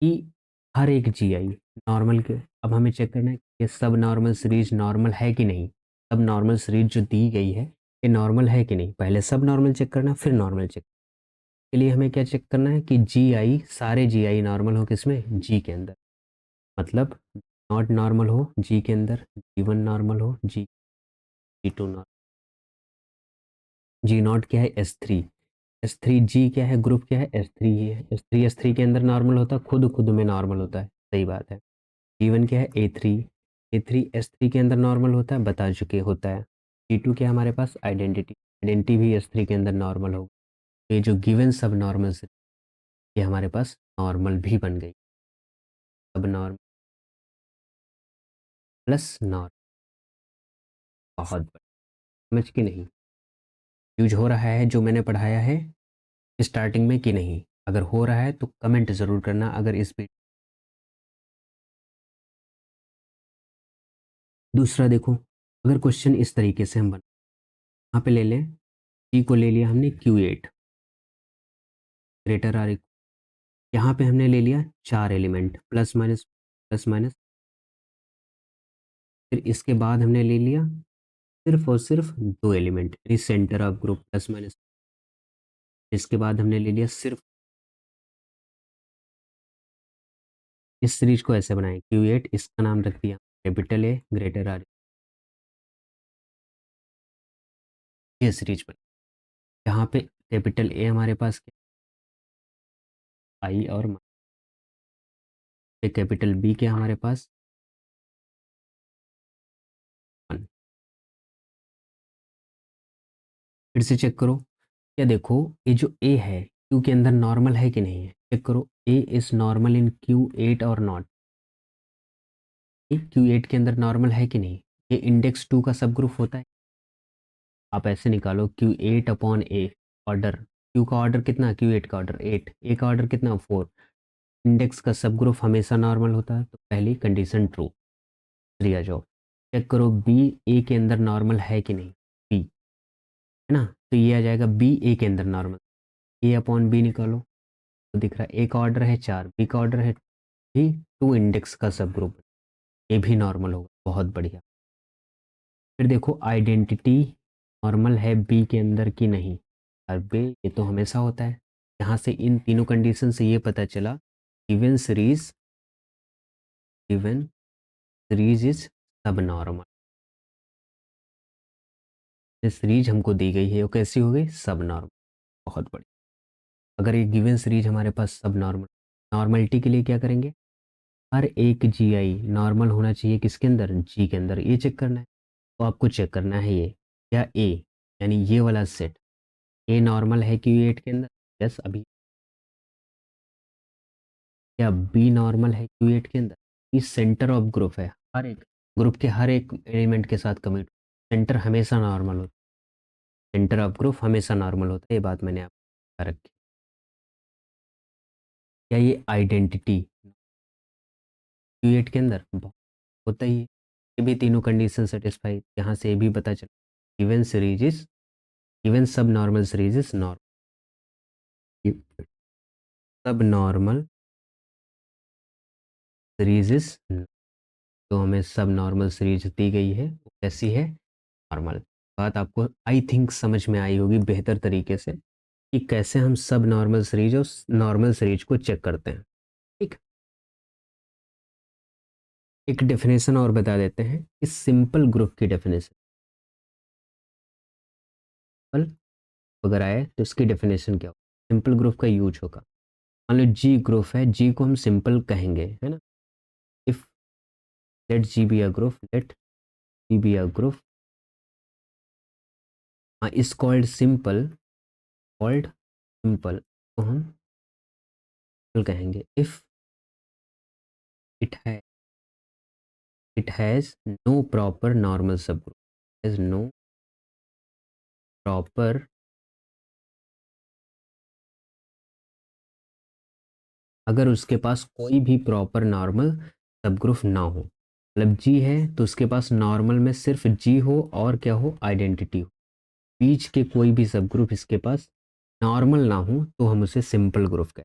कि हर एक GI नॉर्मल के, अब हमें चेक करना है कि सब नॉर्मल सीरीज नॉर्मल है कि नहीं। सब नॉर्मल सीरीज जो दी गई है ये नॉर्मल है कि नहीं, पहले सब नॉर्मल चेक करना फिर नॉर्मल चेक के लिए हमें क्या चेक करना है कि GI, सारे GI नॉर्मल हो किसमें, G के अंदर। मतलब नॉट नॉर्मल हो G के अंदर, G1 नॉर्मल हो G2 नॉर्मल। G0 क्या है, S3 G क्या है, ग्रुप क्या है, S3 ही है। S3 के अंदर नॉर्मल होता है, खुद खुद में नॉर्मल होता है, सही बात है। G1 क्या है, A3 S3 के अंदर नॉर्मल होता है, बता चुके होता है। G2 क्या है हमारे पास, आइडेंटिटी भी S3 के अंदर नॉर्मल होगा। तो ये जो गिवन सब नॉर्मल से ये हमारे पास नॉर्मल भी बन गई। सब नॉर्मल प्लस नॉर्मल, बहुत बढ़िया। समझ कि नहीं, यूज हो रहा है जो मैंने पढ़ाया है स्टार्टिंग में कि नहीं? अगर हो रहा है तो कमेंट ज़रूर करना। अगर इस पे दूसरा देखो, अगर क्वेश्चन इस तरीके से हम बना, यहाँ पे ले लें G को ले लिया हमने Q8 ग्रेटर आर, यहाँ पे हमने ले लिया 4 element plus minus plus minus. फिर इसके बाद हमने ले लिया सिर्फ और सिर्फ 2 एलिमेंट यानी centre of group plus minus. इसके बाद हमने ले लिया सिर्फ, इस सीरीज को ऐसे बनाएं Q8, इसका नाम रख दिया कैपिटल ए ग्रेटर आर। ये सीरीज बनी जहाँ पे कैपिटल ए हमारे पास आई और कैपिटल बी के हमारे पास 1। फिर से चेक करो, क्या देखो ये जो ए है क्यू के अंदर नॉर्मल है कि नहीं है, चेक करो ए इज नॉर्मल इन Q8 और नॉट। Q8 के अंदर नॉर्मल है कि नहीं, ये इंडेक्स 2 का सब ग्रुप होता है। आप ऐसे निकालो Q8 अपॉन ए, ऑर्डर Q का ऑर्डर कितना, Q8 का ऑर्डर 8, ए का ऑर्डर कितना 4। इंडेक्स का सब ग्रुप हमेशा नॉर्मल होता है, तो पहली कंडीशन ट्रू। आ जाओ, चेक करो बी ए के अंदर नॉर्मल है कि नहीं, बी है ना, तो ये आ जाएगा बी ए के अंदर नॉर्मल। ए अपॉन बी निकालो तो दिख रहा है ए का ऑर्डर है 4, बी का ऑर्डर है भी 2, इंडेक्स का सब ग्रुप, ये भी नॉर्मल होगा। बहुत बढ़िया। फिर देखो आइडेंटिटी नॉर्मल है बी के अंदर कि नहीं, अरे ये तो हमेशा होता है। यहाँ से इन तीनों कंडीशन से ये पता चला गिवन सीरीज इज सब नॉर्मल। सीरीज हमको दी गई है वो कैसी हो गई, सब नॉर्मल। बहुत बढ़िया। अगर ये गिवन सीरीज हमारे पास सब नॉर्मल, नॉर्मलिटी के लिए क्या करेंगे, हर एक GI नॉर्मल होना चाहिए किसके अंदर, G के अंदर। ये चेक करना है, तो आपको चेक करना है ये क्या ए, यानी ये वाला सेट ए नॉर्मल है Q8 के अंदर, यस। अभी क्या बी नॉर्मल है Q8 के अंदर, इस सेंटर ऑफ ग्रुप है, हर एक ग्रुप के हर एक एलिमेंट के साथ कमिट, सेंटर हमेशा नॉर्मल होता है, सेंटर ऑफ ग्रुप हमेशा नॉर्मल होता है, ये बात मैंने आपको रखी। क्या ये आइडेंटिटी Q8 के अंदर होता ही है, ये भी तीनों कंडीशन सेटिस्फाई, यहाँ से ये भी पता चला इवन सीरीज इज, इवन सब नॉर्मल सीरीज इज नॉर्मल, सब नॉर्मल सीरीज इज, तो हमें सब नॉर्मल सीरीज दी गई है वो कैसी है, नॉर्मल। बात आपको आई थिंक समझ में आई होगी बेहतर तरीके से कि कैसे हम सब नॉर्मल सीरीज और नॉर्मल सीरीज को चेक करते हैं। ठीक, एक डेफिनेशन और बता देते हैं, इस सिंपल ग्रुप की डेफिनेशन, सिंपल अगर आए तो इसकी डेफिनेशन क्या होगा, सिंपल ग्रुप का यूज होगा। मान लो जी ग्रुप है, जी को हम सिंपल कहेंगे, है ना। If let G be a group, let G be a group is called simple, called simple, तो हम कहेंगे इफ इट है, it has no proper normal subgroup, has no proper, अगर उसके पास कोई भी प्रॉपर नॉर्मल सबग्रुप ना हो, मतलब जी है तो उसके पास नॉर्मल में सिर्फ जी हो और क्या हो, आइडेंटिटी हो, बीच के कोई भी सबग्रुप इसके पास नॉर्मल ना हो तो हम उसे सिंपल ग्रुप कहें।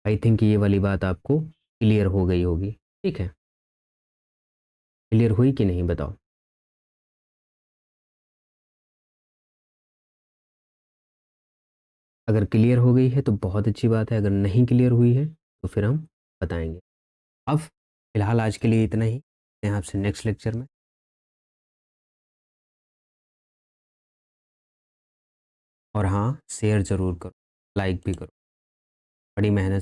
आई थिंक ये वाली बात आपको क्लियर हो गई होगी। ठीक है, क्लियर हुई कि नहीं बताओ। अगर क्लियर हो गई है तो बहुत अच्छी बात है, अगर नहीं क्लियर हुई है तो फिर हम बताएंगे। अब फिलहाल आज के लिए इतना ही, मिलते हैं आपसे नेक्स्ट लेक्चर में। और हाँ, शेयर ज़रूर करो, लाइक भी करो, बड़ी मेहनत